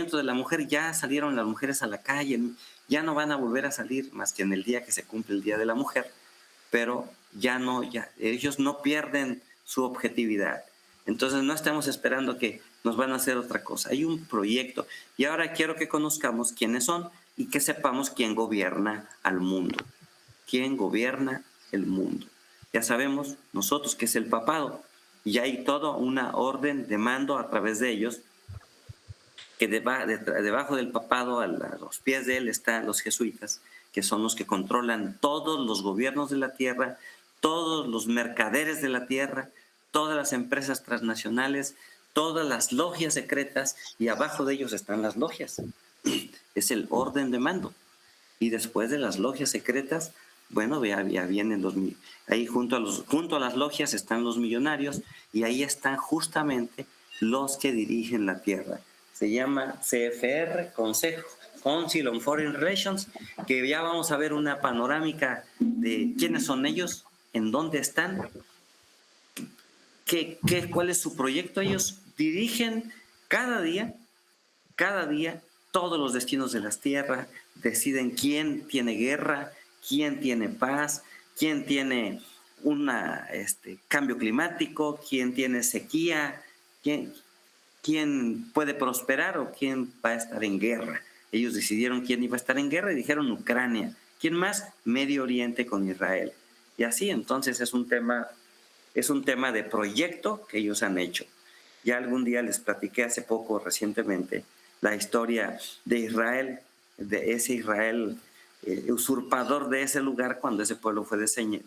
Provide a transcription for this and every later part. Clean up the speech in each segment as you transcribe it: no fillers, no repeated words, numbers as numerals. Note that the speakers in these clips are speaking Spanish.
de la mujer, ya salieron las mujeres a la calle, ya no van a volver a salir más que en el día que se cumple el Día de la Mujer, pero ya no, ya, ellos no pierden su objetividad. Entonces no estamos esperando que nos van a hacer otra cosa. Hay un proyecto y ahora quiero que conozcamos quiénes son y que sepamos quién gobierna al mundo. ¿Quién gobierna el mundo? Ya sabemos nosotros que es el papado y hay toda una orden de mando a través de ellos que debajo del papado, a los pies de él, están los jesuitas, que son los que controlan todos los gobiernos de la tierra, todos los mercaderes de la tierra, todas las empresas transnacionales, todas las logias secretas, y abajo de ellos están las logias. Es el orden de mando. Y después de las logias secretas, bueno, ya vienen ahí junto a las logias están los millonarios, y ahí están justamente los que dirigen la tierra. Se llama CFR, Council on Foreign Relations, que ya vamos a ver una panorámica de quiénes son ellos, en dónde están, cuál es su proyecto. Ellos dirigen cada día todos los destinos de las tierras, deciden quién tiene guerra, quién tiene paz, quién tiene un cambio climático, quién tiene sequía, quién puede prosperar o quién va a estar en guerra. Ellos decidieron quién iba a estar en guerra y dijeron Ucrania. ¿Quién más? Medio Oriente con Israel. Y así, entonces es un tema de proyecto que ellos han hecho. Ya algún día les platiqué hace poco, recientemente, la historia de Israel, de ese Israel usurpador de ese lugar cuando ese pueblo fue desdeñado,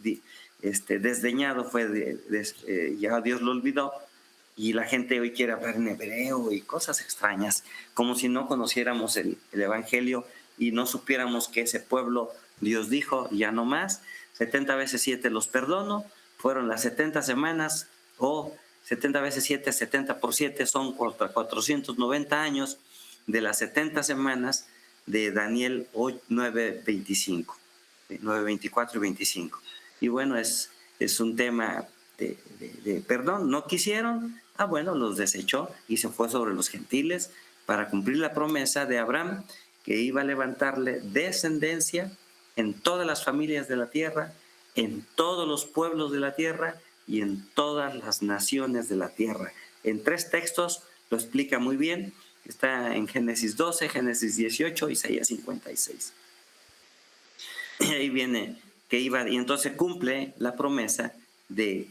ya Dios lo olvidó, y la gente hoy quiere hablar en hebreo y cosas extrañas, como si no conociéramos el Evangelio y no supiéramos que ese pueblo, Dios dijo, ya no más, 70 veces 7 los perdono, fueron las 70 semanas, o 70 veces 7, 70 por 7 son 490 años de las 70 semanas de Daniel 9, 25, 9, 24 y 25. Y bueno, es un tema de perdón. No quisieron, bueno, los desechó y se fue sobre los gentiles para cumplir la promesa de Abraham, que iba a levantarle descendencia en todas las familias de la tierra, en todos los pueblos de la tierra y en todas las naciones de la tierra. En 3 textos lo explica muy bien. Está en Génesis 12, Génesis 18, Isaías 56. Y ahí viene que y entonces cumple la promesa de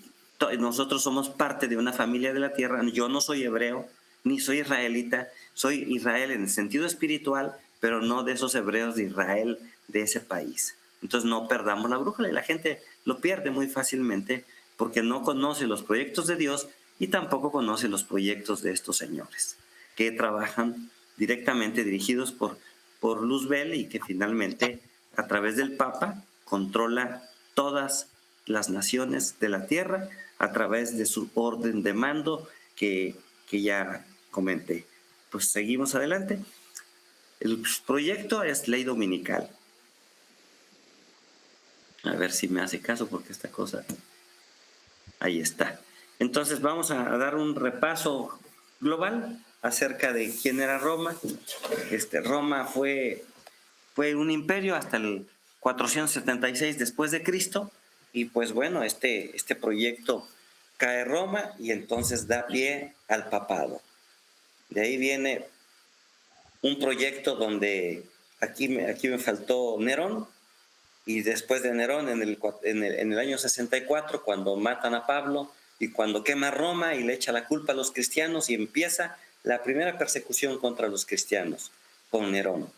nosotros somos parte de una familia de la tierra. Yo no soy hebreo, ni soy israelita, soy Israel en el sentido espiritual, pero no de esos hebreos de Israel, de ese país. Entonces no perdamos la brújula, y la gente lo pierde muy fácilmente porque no conoce los proyectos de Dios y tampoco conoce los proyectos de estos señores que trabajan directamente dirigidos por Luzbel, y que finalmente a través del Papa controla todas las naciones de la tierra a través de su orden de mando que ya comenté. Pues seguimos adelante. El proyecto es ley dominical. A ver si me hace caso, porque esta cosa... Ahí está. Entonces vamos a dar un repaso global acerca de quién era Roma. Roma fue un imperio hasta el 476 después de Cristo, y pues bueno, este proyecto cae Roma y entonces da pie al papado. De ahí viene un proyecto donde aquí me faltó Nerón, y después de Nerón en el año 64, cuando matan a Pablo y cuando quema Roma y le echa la culpa a los cristianos, y empieza la primera persecución contra los cristianos con Nerón.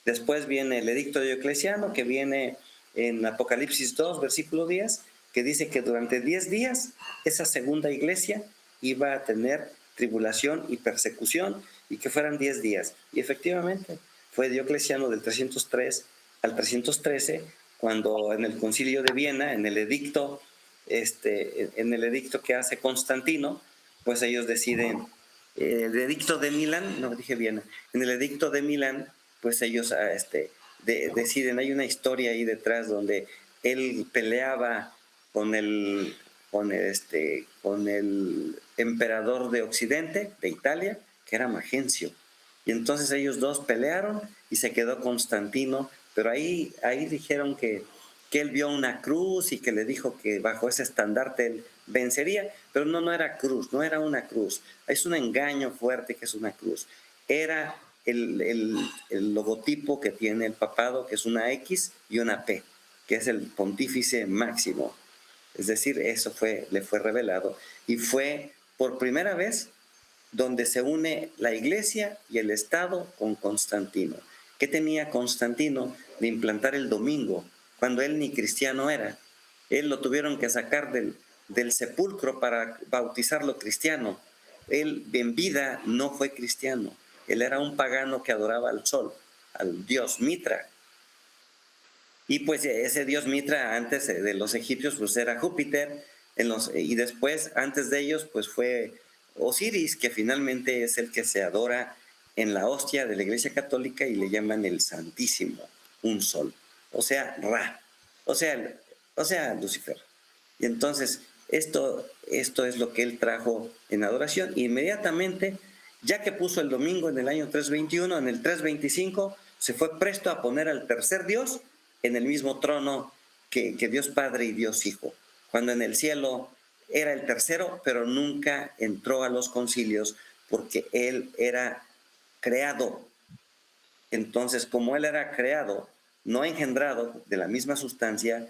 Después viene el edicto de Diocleciano, que viene en Apocalipsis 2, versículo 10, que dice que durante 10 días esa segunda iglesia iba a tener tribulación y persecución, y que fueran 10 días. Y efectivamente fue Diocleciano del 303 al 313, cuando en el Concilio de Viena, en el edicto que hace Constantino, pues ellos deciden, el edicto de Milán, no dije Viena, en el edicto de Milán, pues ellos deciden, hay una historia ahí detrás donde él peleaba con el emperador de Occidente, de Italia, que era Magencio, Y entonces ellos dos pelearon y se quedó Constantino, pero ahí dijeron que él vio una cruz y que le dijo que bajo ese estandarte él vencería, pero no era cruz, no era una cruz. Es un engaño fuerte que es una cruz. Era el logotipo que tiene el papado, que es una X y una P, que es el pontífice máximo. Es decir, eso le fue revelado y fue por primera vez donde se une la iglesia y el Estado con Constantino. ¿Qué tenía Constantino de implantar el domingo cuando él ni cristiano era? Él lo tuvieron que sacar del sepulcro para bautizarlo cristiano. Él en vida no fue cristiano. Él era un pagano que adoraba al sol, al dios Mitra. Y pues ese dios Mitra antes de los egipcios pues era Júpiter, y después antes de ellos pues fue Osiris, que finalmente es el que se adora en la hostia de la Iglesia Católica y le llaman el Santísimo, un sol, o sea, Ra, o sea Lucifer. Y entonces esto es lo que él trajo en adoración. Inmediatamente, ya que puso el domingo en el año 321, en el 325 se fue presto a poner al tercer Dios en el mismo trono que Dios Padre y Dios Hijo, cuando en el cielo era el tercero, pero nunca entró a los concilios porque él era creado. Entonces, como él era creado, no engendrado, de la misma sustancia,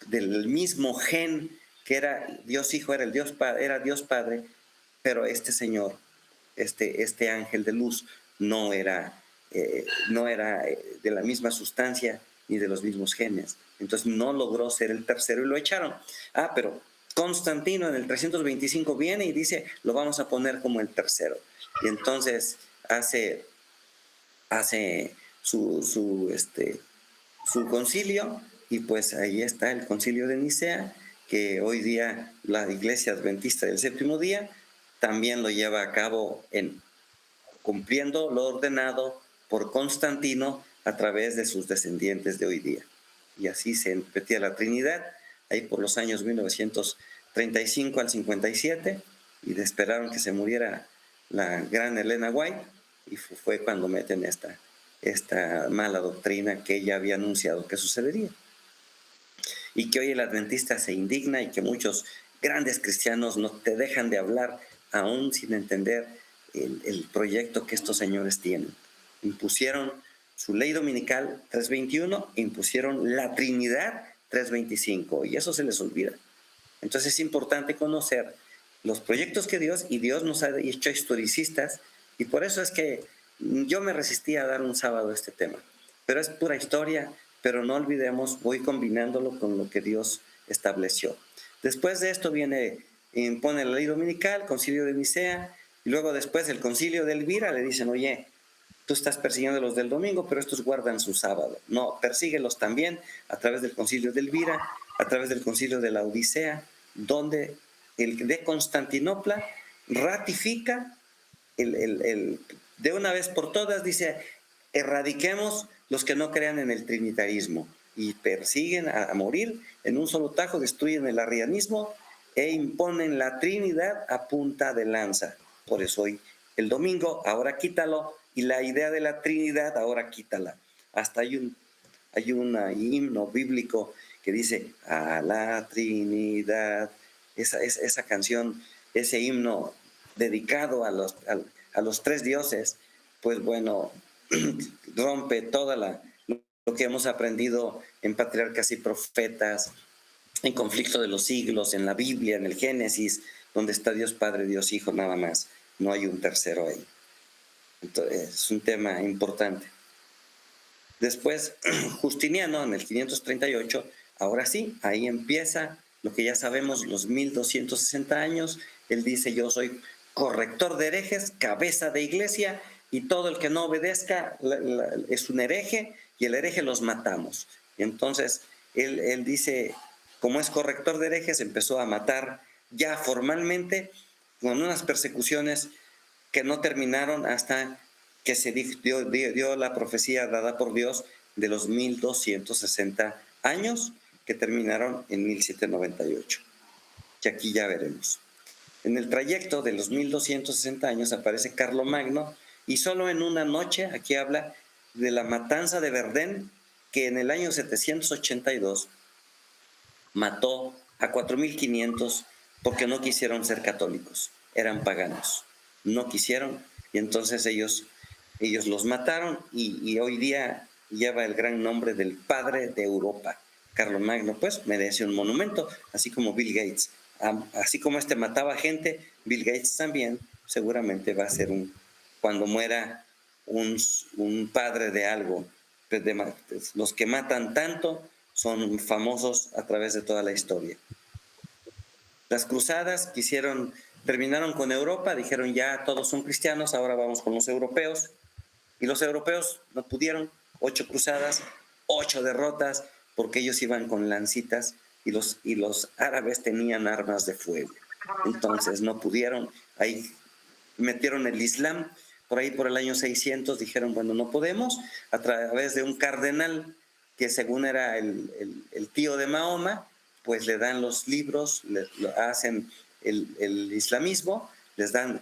del mismo gen que era Dios Hijo, era Dios Padre, pero este Señor, este ángel de luz, no era de la misma sustancia ni de los mismos genes. Entonces no logró ser el tercero y lo echaron. Pero Constantino en el 325 viene y dice, lo vamos a poner como el tercero. Y entonces hace su concilio, y pues ahí está el concilio de Nicea, que hoy día la Iglesia Adventista del Séptimo Día también lo lleva a cabo cumpliendo lo ordenado por Constantino a través de sus descendientes de hoy día. Y así se repetía la Trinidad, ahí por los años 1935 al 57, y esperaron que se muriera la gran Elena White, y fue cuando meten esta mala doctrina que ella había anunciado que sucedería. Y que hoy el adventista se indigna y que muchos grandes cristianos no te dejan de hablar aún sin entender el proyecto que estos señores tienen. Impusieron su ley dominical 321, impusieron la Trinidad 325, y eso se les olvida. Entonces es importante conocer los proyectos que Dios nos ha hecho historicistas, y por eso es que yo me resistía a dar un sábado este tema. Pero es pura historia, pero no olvidemos, voy combinándolo con lo que Dios estableció. Después de esto impone la ley dominical, concilio de Nicea, y luego después el concilio de Elvira le dicen, oye, tú estás persiguiendo los del domingo, pero estos guardan su sábado. No, persíguelos también a través del concilio de Elvira, a través del concilio de la Odisea, donde el de Constantinopla ratifica de una vez por todas, dice, erradiquemos los que no crean en el trinitarismo, y persiguen a morir en un solo tajo, destruyen el arrianismo e imponen la Trinidad a punta de lanza. Por eso hoy el domingo, ahora quítalo, y la idea de la Trinidad, ahora quítala. Hasta hay un himno bíblico que dice, a la Trinidad. Esa canción, ese himno dedicado a los tres dioses, pues bueno, rompe lo que hemos aprendido en Patriarcas y Profetas, en Conflicto de los Siglos, en la Biblia, en el Génesis, donde está Dios Padre, Dios Hijo, nada más. No hay un tercero ahí. Entonces, es un tema importante. Después, Justiniano, en el 538, ahora sí, ahí empieza lo que ya sabemos, los 1260 años. Él dice, yo soy corrector de herejes, cabeza de iglesia, y todo el que no obedezca es un hereje, y el hereje los matamos. Y entonces, él dice, como es corrector de herejes, empezó a matar ya formalmente, con unas persecuciones que no terminaron hasta que se dio la profecía dada por Dios de los 1260 años, que terminaron en 1798, que aquí ya veremos. En el trayecto de los 1260 años aparece Carlomagno Y solo en una noche, aquí habla de la matanza de Verdún, que en el año 782 mató a 4.500 porque no quisieron ser católicos, eran paganos, no quisieron, y entonces ellos los mataron, y hoy día lleva el gran nombre del padre de Europa. Carlomagno, pues merece un monumento, así como Bill Gates. Así como mataba gente, Bill Gates también seguramente va a ser cuando muera un padre de algo. Los que matan tanto son famosos a través de toda la historia. Las cruzadas terminaron con Europa, dijeron ya todos son cristianos, ahora vamos con los europeos. Y los europeos no pudieron, 8 cruzadas, 8 derrotas, porque ellos iban con lancitas y los árabes tenían armas de fuego. Entonces no pudieron, ahí metieron el Islam, por ahí por el año 600 dijeron, bueno, no podemos, a través de un cardenal que según era el tío de Mahoma, pues le dan los libros, hacen el islamismo,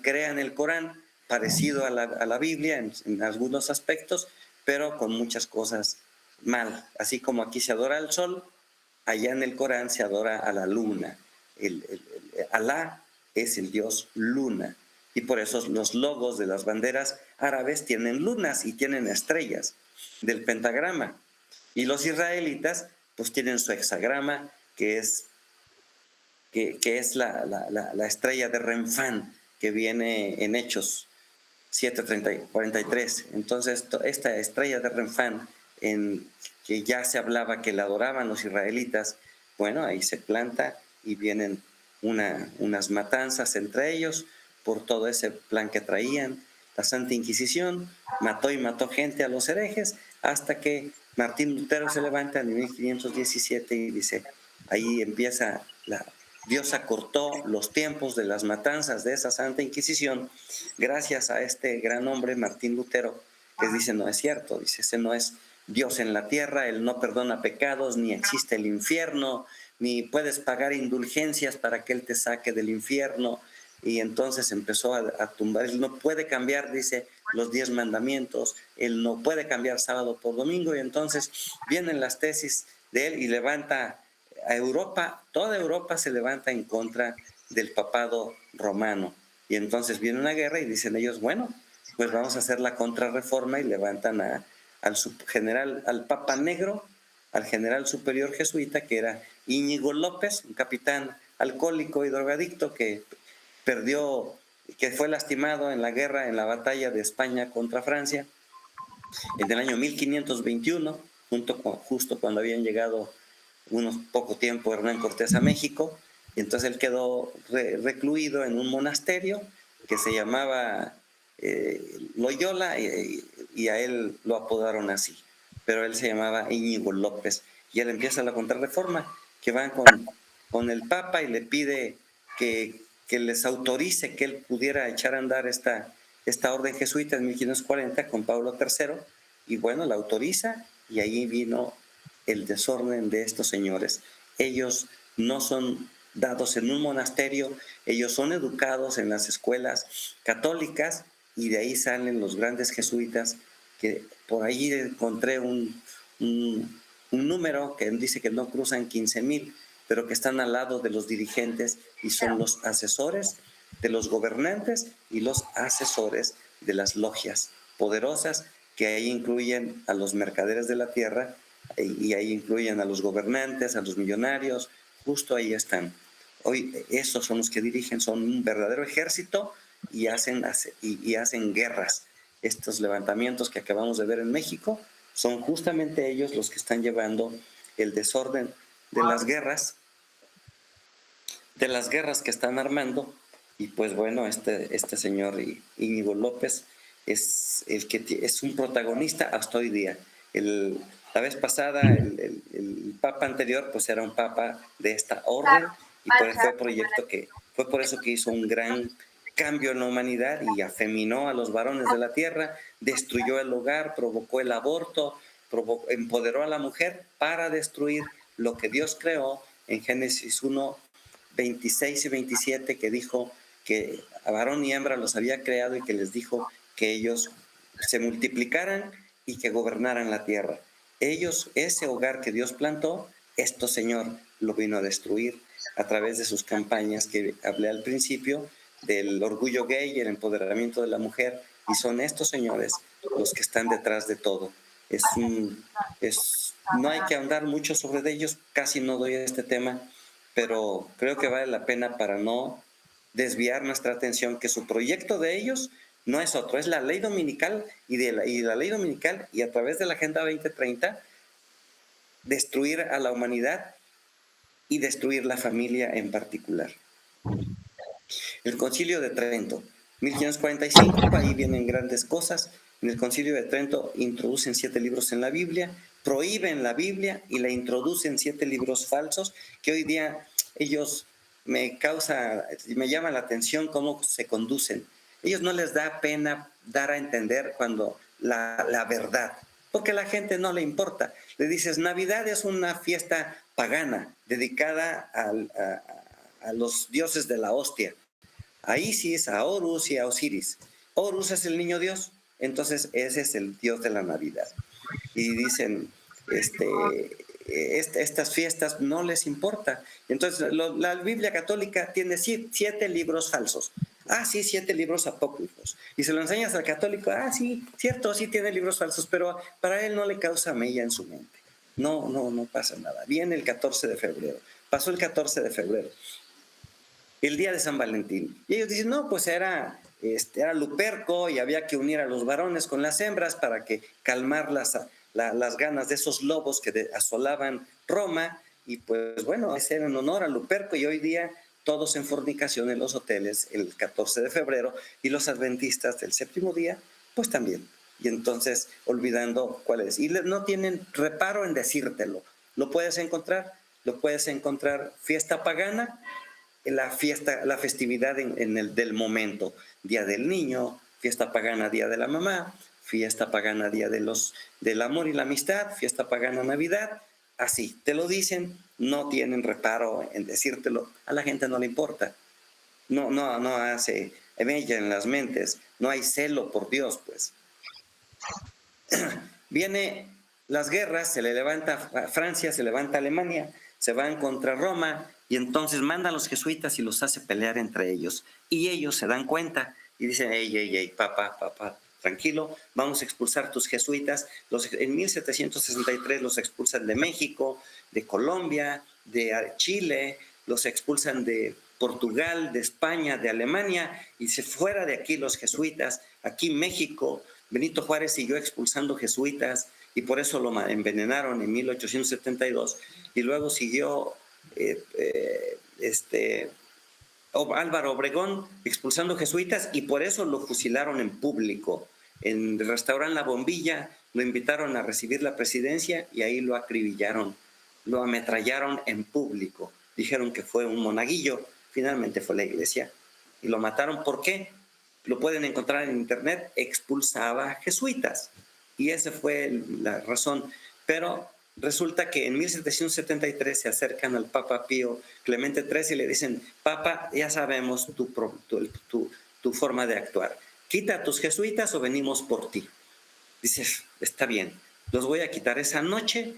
crean el Corán, parecido a la Biblia en algunos aspectos, pero con muchas cosas mal. Así como aquí se adora al sol, allá en el Corán se adora a la luna. Alá es el dios luna. Y por eso los logos de las banderas árabes tienen lunas y tienen estrellas del pentagrama. Y los israelitas pues tienen su hexagrama, que es la estrella de Renfán, que viene en Hechos 7:43. Entonces, esta estrella de Renfán, que ya se hablaba que la adoraban los israelitas, bueno, ahí se planta y vienen unas matanzas entre ellos por todo ese plan que traían. La Santa Inquisición mató gente a los herejes, hasta que Martín Lutero se levanta en 1517 y dice, ahí empieza Dios acortó los tiempos de las matanzas de esa Santa Inquisición gracias a este gran hombre, Martín Lutero, que dice, no es cierto, dice, ese no es Dios en la tierra, Él no perdona pecados, ni existe el infierno, ni puedes pagar indulgencias para que Él te saque del infierno. Y entonces empezó a tumbar, Él no puede cambiar, dice, los 10 mandamientos, Él no puede cambiar sábado por domingo, y entonces vienen las tesis de Él y levanta a Europa, toda Europa se levanta en contra del papado romano. Y entonces viene una guerra y dicen ellos, bueno, pues vamos a hacer la contrarreforma, y levantan al Papa Negro, al general superior jesuita, que era Íñigo López, un capitán alcohólico y drogadicto que fue lastimado en la guerra, en la batalla de España contra Francia, en el año 1521, justo cuando habían llegado unos poco tiempo Hernán Cortés a México. Y entonces él quedó recluido en un monasterio que se llamaba Loyola, y a él lo apodaron así, pero él se llamaba Íñigo López. Y él empieza la contrarreforma, que van con el Papa y le pide que les autorice que él pudiera echar a andar esta orden jesuita en 1540 con Pablo III, y bueno, la autoriza, y ahí vino el desorden de estos señores. Ellos no son dados en un monasterio, ellos son educados en las escuelas católicas, y de ahí salen los grandes jesuitas, que por ahí encontré un número que dice que no cruzan 15,000, pero que están al lado de los dirigentes y son los asesores de los gobernantes y los asesores de las logias poderosas, que ahí incluyen a los mercaderes de la tierra, y ahí incluyen a los gobernantes, a los millonarios, justo ahí están. Hoy esos son los que dirigen, son un verdadero ejército, y hacen guerras. Estos levantamientos que acabamos de ver en México son justamente ellos los que están llevando el desorden de las guerras que están armando. Y pues bueno, este señor Íñigo López es un protagonista hasta hoy día. La vez pasada, el papa anterior, pues era un papa de esta orden, y fue por eso que hizo un gran cambio en la humanidad y afeminó a los varones de la tierra, destruyó el hogar, provocó el aborto, empoderó a la mujer para destruir lo que Dios creó en Génesis 1:26 y 27, que dijo que a varón y hembra los había creado, y que les dijo que ellos se multiplicaran y que gobernaran la tierra. Ellos, ese hogar que Dios plantó, esto, Señor, lo vino a destruir a través de sus campañas que hablé al principio, del orgullo gay y el empoderamiento de la mujer, y son estos señores los que están detrás de todo. No hay que ahondar mucho sobre ellos, casi no doy a este tema, pero creo que vale la pena para no desviar nuestra atención, que su proyecto de ellos no es otro, es la ley dominical y la ley dominical, y a través de la Agenda 2030, destruir a la humanidad y destruir la familia en particular. El Concilio de Trento, 1545, ahí vienen grandes cosas. En el Concilio de Trento introducen 7 libros en la Biblia, prohíben la Biblia y la introducen 7 libros falsos, que hoy día ellos me llama la atención cómo se conducen. Ellos no les da pena dar a entender cuando la verdad, porque a la gente no le importa. Le dices, Navidad es una fiesta pagana dedicada a los dioses de la hostia, a Isis, a Horus y a Osiris. Horus es el niño Dios, entonces ese es el Dios de la Navidad. Y dicen, estas fiestas no les importa. Entonces la Biblia católica tiene 7 libros falsos. Ah, sí, 7 libros apócrifos. Y se lo enseñas al católico, ah, sí, cierto, sí tiene libros falsos, pero para él no le causa mella en su mente. No pasa nada. Viene el 14 de febrero. Pasó el 14 de febrero. El día de San Valentín. Y ellos dicen, no, pues era Luperco y había que unir a los varones con las hembras para que calmar las ganas de esos lobos que asolaban Roma. Y pues bueno, ese era en honor a Luperco, y hoy día todos en fornicación en los hoteles el 14 de febrero, y los adventistas del 7º día, pues también. Y entonces olvidando cuál es. Y no tienen reparo en decírtelo. Lo puedes encontrar fiesta pagana, la festividad del momento, Día del Niño, fiesta pagana Día de la Mamá, fiesta pagana Día del Amor y la Amistad, fiesta pagana Navidad. Así, te lo dicen, no tienen reparo en decírtelo, a la gente no le importa, no hace mella en las mentes, no hay celo por Dios, pues. Viene las guerras, se le levanta Francia, se levanta Alemania, se van contra Roma, y entonces manda a los jesuitas y los hace pelear entre ellos. Y ellos se dan cuenta y dicen, hey, papá, tranquilo, vamos a expulsar tus jesuitas. En 1763 los expulsan de México, de Colombia, de Chile, los expulsan de Portugal, de España, de Alemania, y se fuera de aquí los jesuitas. Aquí México, Benito Juárez siguió expulsando jesuitas, y por eso lo envenenaron en 1872, y luego siguió Álvaro Obregón expulsando jesuitas, y por eso lo fusilaron en público. En el restaurante La Bombilla lo invitaron a recibir la presidencia y ahí lo acribillaron, lo ametrallaron en público. Dijeron que fue un monaguillo, finalmente fue la iglesia, y lo mataron. ¿Por qué? Lo pueden encontrar en internet, expulsaba jesuitas, y esa fue la razón. Pero resulta que en 1773 se acercan al Papa Pío Clemente XIII y le dicen, Papa, ya sabemos tu forma de actuar, quita a tus jesuitas o venimos por ti. Dices, está bien, los voy a quitar. Esa noche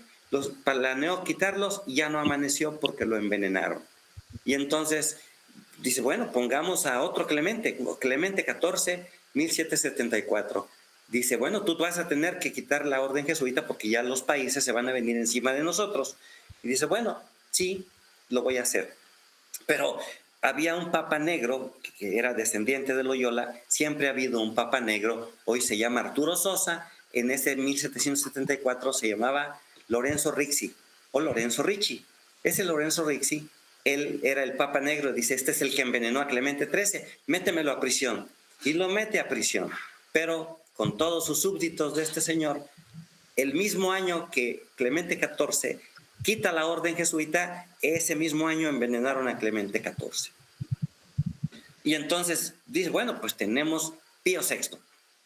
planeó quitarlos y ya no amaneció porque lo envenenaron. Y entonces dice, bueno, pongamos a otro Clemente XIV, 1774. Dice, bueno, tú vas a tener que quitar la orden jesuita porque ya los países se van a venir encima de nosotros. Y dice, bueno, sí, lo voy a hacer. Pero había un papa negro que era descendiente de Loyola, siempre ha habido un papa negro, hoy se llama Arturo Sosa, en ese 1774 se llamaba Lorenzo Ricci o Lorenzo Ricci. Ese Lorenzo Ricci, él era el papa negro, dice, este es el que envenenó a Clemente XIII, métemelo a prisión. Y lo mete a prisión, pero con todos sus súbditos de este señor, el mismo año que Clemente XIV quita la orden jesuita, ese mismo año envenenaron a Clemente XIV. Y entonces dice, bueno, pues tenemos Pío VI.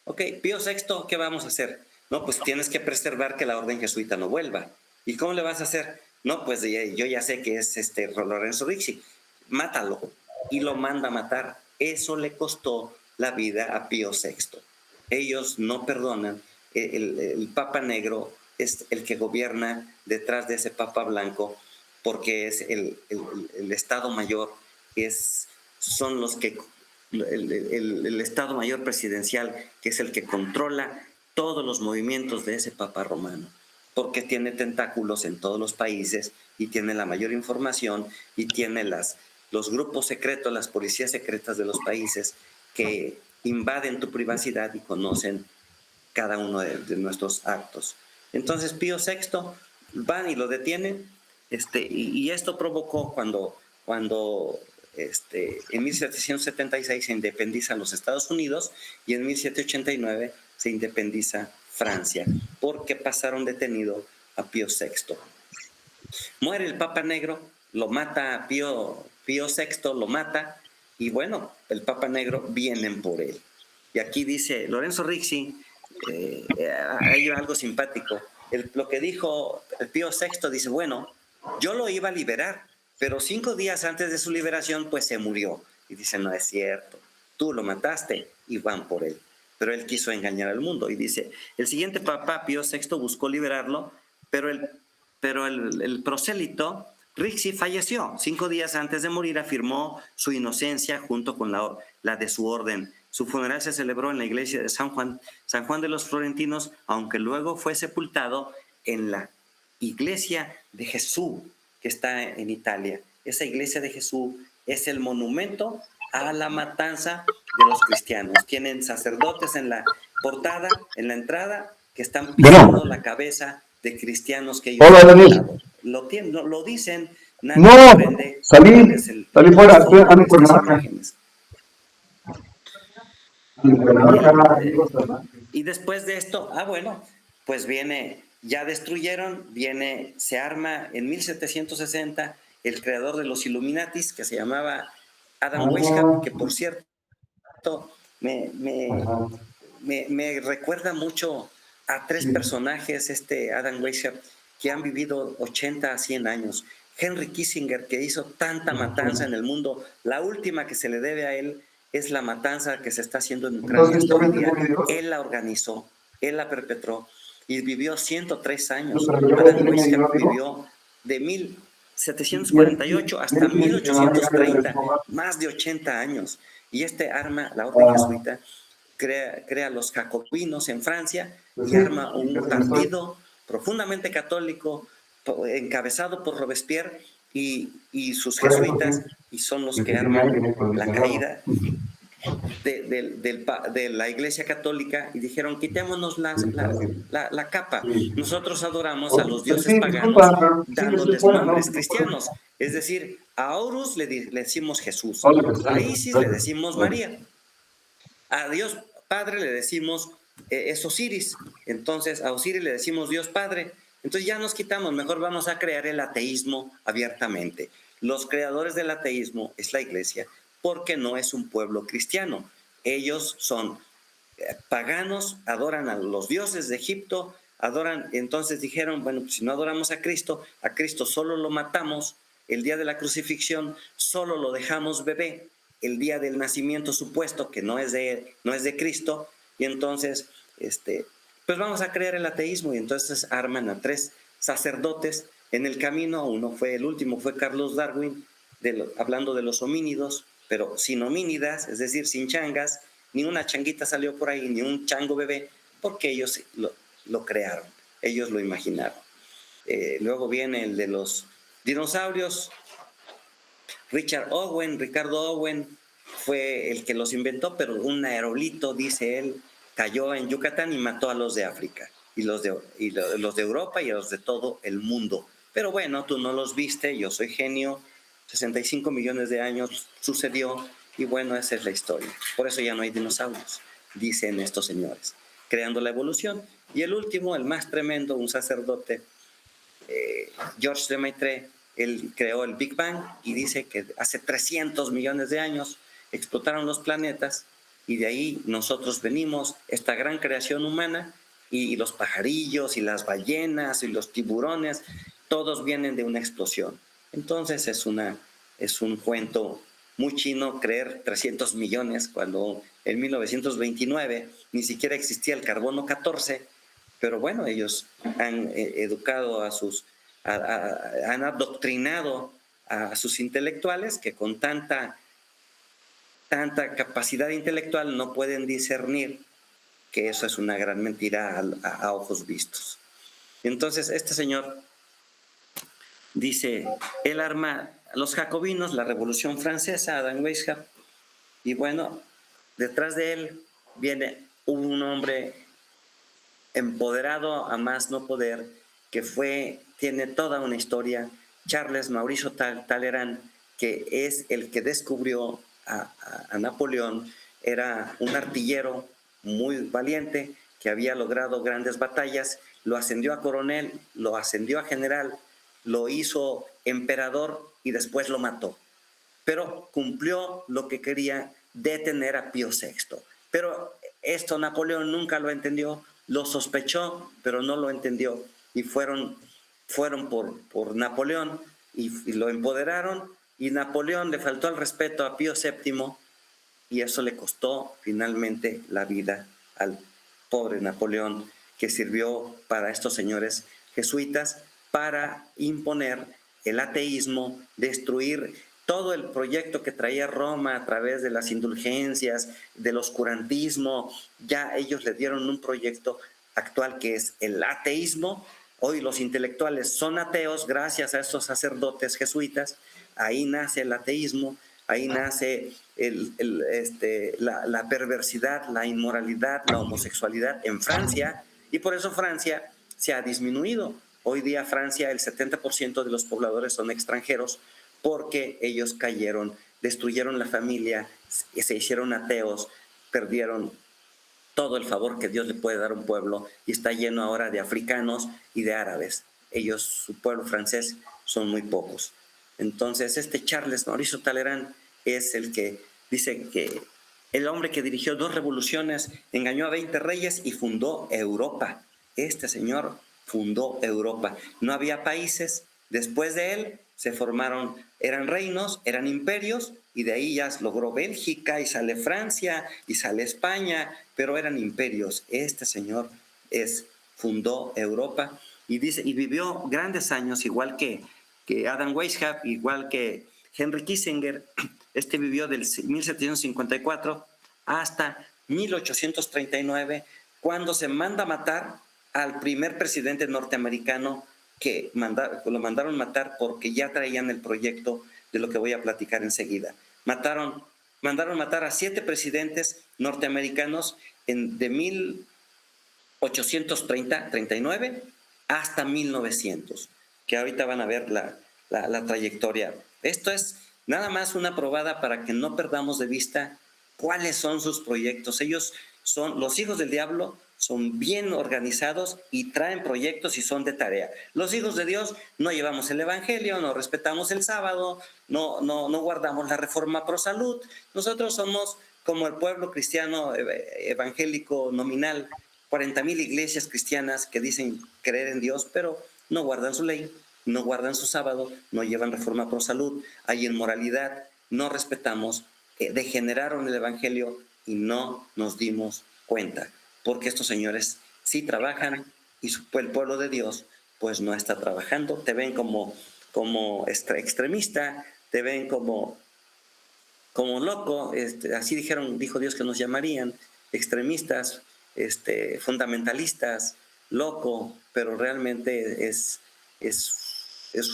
Ok, Pío VI, ¿qué vamos a hacer? No, pues tienes que preservar que la orden jesuita no vuelva. ¿Y cómo le vas a hacer? No, pues yo ya sé que es Lorenzo Ricci. Mátalo. Y lo manda a matar. Eso le costó la vida a Pío VI. ellos no perdonan. El Papa Negro es el que gobierna detrás de ese Papa Blanco, porque es el Estado Mayor, son los que, el Estado Mayor presidencial, que es el que controla todos los movimientos de ese Papa Romano, porque tiene tentáculos en todos los países y tiene la mayor información y tiene los grupos secretos, las policías secretas de los países que invaden tu privacidad y conocen cada uno de nuestros actos. Entonces Pío VI van y lo detienen, y esto provocó cuando en 1776 se independizan los Estados Unidos y en 1789 se independiza Francia, porque pasaron detenido a Pío VI. Muere el Papa Negro, lo mata Pío VI, lo mata, y bueno, el Papa Negro vienen por él. Y aquí dice Lorenzo Rixi, hay algo simpático. Lo que dijo el Pío VI, dice, bueno, yo lo iba a liberar, pero 5 días antes de su liberación, pues se murió. Y dice, no es cierto, tú lo mataste y van por él. Pero él quiso engañar al mundo. Y dice, el siguiente Papa, Pío VI, buscó liberarlo, pero el prosélito Rixi falleció. 5 días antes de morir afirmó su inocencia junto con la de su orden. Su funeral se celebró en la iglesia de San Juan de los Florentinos, aunque luego fue sepultado en la iglesia de Jesús, que está en Italia. Esa iglesia de Jesús es el monumento a la matanza de los cristianos. Tienen sacerdotes en la portada, en la entrada, que están pisando la cabeza de cristianos que ellos han matado. Lo dicen, nadie no, salí fuera, ando por Naranja. Y después de esto, bueno, pues ya destruyeron, se arma en 1760 el creador de los Illuminatis, que se llamaba Adam Weishaupt, que por cierto me recuerda mucho a 3 personajes, Adam Weishaupt, que han vivido 80 a 100 años. Henry Kissinger, que hizo tanta matanza en el mundo, la última que se le debe a él es la matanza que se está haciendo en Ucrania hasta hoy día. Él la organizó, él la perpetró y vivió 103 años. Adam Weishaupt vivió de 1748 hasta 1830, más de 80 años. Y arma la orden jesuita, crea los jacobinos en Francia y arma un partido profundamente católico encabezado por Robespierre y sus jesuitas, y son los que arman la caída de la Iglesia Católica, y dijeron, quitémonos la capa, nosotros adoramos a los dioses paganos dándoles nombres cristianos, es decir, a Horus le decimos Jesús, a Isis le decimos María, a Dios Padre le decimos es Osiris, entonces a Osiris le decimos Dios Padre. Entonces ya nos quitamos, mejor vamos a crear el ateísmo abiertamente. Los creadores del ateísmo es la Iglesia, porque no es un pueblo cristiano. Ellos son paganos, adoran a los dioses de Egipto, entonces dijeron, bueno, pues si no adoramos a Cristo solo lo matamos el día de la crucifixión, solo lo dejamos bebé el día del nacimiento supuesto, que no es de Cristo, y entonces pues vamos a crear el ateísmo, y entonces arman a 3 sacerdotes en el camino. El último fue Carlos Darwin, hablando de los homínidos, pero sin homínidas, es decir, sin changas, ni una changuita salió por ahí, ni un chango bebé, porque ellos lo crearon, ellos lo imaginaron. Luego viene el de los dinosaurios. Ricardo Owen fue el que los inventó, pero un aerolito, dice él, cayó en Yucatán y mató a los de África, y los de Europa y a los de todo el mundo. Pero bueno, tú no los viste, yo soy genio, 65 millones de años sucedió, y bueno, esa es la historia. Por eso ya no hay dinosaurios, dicen estos señores, creando la evolución. Y el último, el más tremendo, un sacerdote, Georges Lemaitre, él creó el Big Bang y dice que hace 300 millones de años explotaron los planetas, y de ahí nosotros venimos, esta gran creación humana, y los pajarillos y las ballenas y los tiburones, todos vienen de una explosión. Entonces es un cuento muy chino creer 300 millones cuando en 1929 ni siquiera existía el carbono 14, pero bueno, ellos han educado han adoctrinado a sus intelectuales que con tanta capacidad intelectual no pueden discernir que eso es una gran mentira a ojos vistos. Entonces, este señor dice, él arma los jacobinos, la Revolución Francesa, Adam Weishaupt, y bueno, detrás de él viene un hombre empoderado a más no poder, que tiene toda una historia, Charles Maurice Talleyrand, que es el que descubrió a Napoleón. Era un artillero muy valiente que había logrado grandes batallas, lo ascendió a coronel, lo ascendió a general, lo hizo emperador y después lo mató. Pero cumplió lo que quería, detener a Pío VI. Pero esto Napoleón nunca lo entendió, lo sospechó, pero no lo entendió. Y fueron por Napoleón y lo empoderaron, y Napoleón le faltó el respeto a Pío VII, y eso le costó finalmente la vida al pobre Napoleón, que sirvió para estos señores jesuitas para imponer el ateísmo, destruir todo el proyecto que traía Roma a través de las indulgencias, del oscurantismo. Ya ellos le dieron un proyecto actual que es el ateísmo. Hoy los intelectuales son ateos gracias a estos sacerdotes jesuitas. Ahí nace el ateísmo, ahí nace la perversidad, la inmoralidad, la homosexualidad en Francia, y por eso Francia se ha disminuido. Hoy día Francia, el 70% de los pobladores son extranjeros, porque ellos cayeron, destruyeron la familia, se hicieron ateos, perdieron todo el favor que Dios le puede dar a un pueblo, y está lleno ahora de africanos y de árabes. Ellos, su pueblo francés, son muy pocos. Entonces, Charles Maurice Talleyrand es el que dice que el hombre que dirigió 2 revoluciones, engañó a 20 reyes y fundó Europa. Este señor fundó Europa. No había países. Después de él se formaron, eran reinos, eran imperios, y de ahí ya logró Bélgica, y sale Francia, y sale España, pero eran imperios. Este señor fundó Europa, y vivió grandes años, igual que Adam Weishaupt, igual que Henry Kissinger. Vivió del 1754 hasta 1839, cuando se manda a matar al primer presidente norteamericano, que lo mandaron matar porque ya traían el proyecto de lo que voy a platicar enseguida. Mandaron matar a 7 presidentes norteamericanos de 1839 hasta 1900, que ahorita van a ver la trayectoria. Esto es nada más una probada para que no perdamos de vista cuáles son sus proyectos. Ellos son los hijos del diablo, son bien organizados y traen proyectos y son de tarea. Los hijos de Dios no llevamos el evangelio, no respetamos el sábado, no guardamos la reforma pro salud. Nosotros somos como el pueblo cristiano evangélico nominal, 40,000 iglesias cristianas que dicen creer en Dios, pero no guardan su ley, no guardan su sábado, no llevan reforma pro salud, hay inmoralidad, no respetamos, degeneraron el evangelio y no nos dimos cuenta, porque estos señores sí trabajan y el pueblo de Dios pues no está trabajando. Te ven como extremista, te ven como loco, así dijo Dios que nos llamarían, extremistas, fundamentalistas, loco, pero realmente es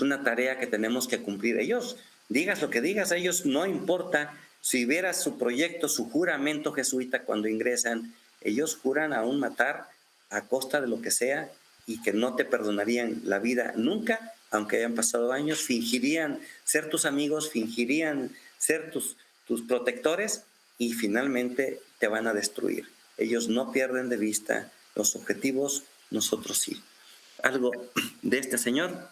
una tarea que tenemos que cumplir. Ellos, digas lo que digas, a ellos no importa. Si vieras su proyecto, su juramento jesuita cuando ingresan, ellos juran aún matar a costa de lo que sea, y que no te perdonarían la vida nunca, aunque hayan pasado años. Fingirían ser tus amigos, fingirían ser tus protectores, y finalmente te van a destruir. Ellos no pierden de vista los objetivos, nosotros sí. Algo de este señor,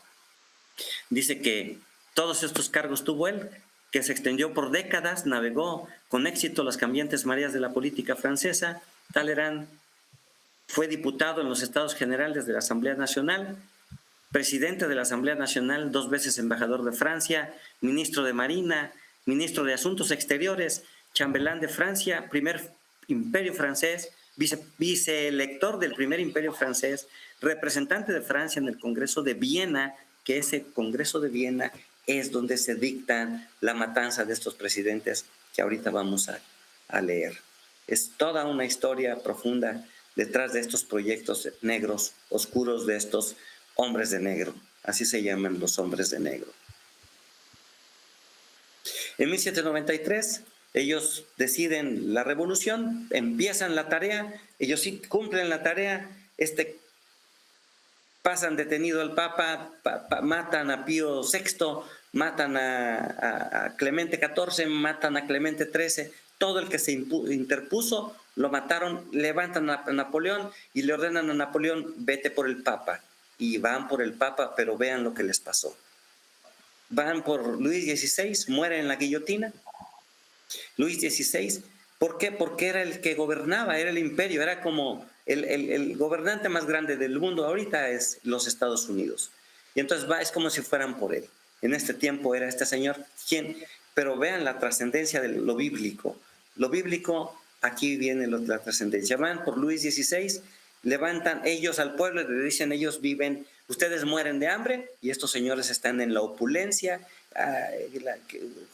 dice que todos estos cargos tuvo él, que se extendió por décadas, navegó con éxito las cambiantes mareas de la política francesa. Talleyrand fue diputado en los Estados Generales de la Asamblea Nacional, presidente de la Asamblea Nacional, 2 veces embajador de Francia, ministro de Marina, ministro de Asuntos Exteriores, chambelán de Francia, primer imperio francés, viceelector del primer imperio francés, representante de Francia en el Congreso de Viena, que ese Congreso de Viena es donde se dicta la matanza de estos presidentes que ahorita vamos a leer. Es toda una historia profunda detrás de estos proyectos negros, oscuros de estos hombres de negro. Así se llaman los hombres de negro. En 1793 ellos deciden la revolución, empiezan la tarea, ellos sí cumplen la tarea, pasan detenido al Papa, matan a Pío VI, matan a Clemente XIV, matan a Clemente XIII, todo el que se interpuso lo mataron, levantan a Napoleón y le ordenan a Napoleón, vete por el Papa. Y van por el Papa, pero vean lo que les pasó. Van por Luis XVI, muere en la guillotina. Luis XVI, ¿por qué? Porque era el que gobernaba, era el imperio, era como el gobernante más grande del mundo ahorita es los Estados Unidos. Y entonces es como si fueran por él. En este tiempo era este señor quien, pero vean la trascendencia de lo bíblico. Lo bíblico, aquí viene la trascendencia. Van por Luis XVI, levantan ellos al pueblo y le dicen, ellos viven, ustedes mueren de hambre y estos señores están en la opulencia,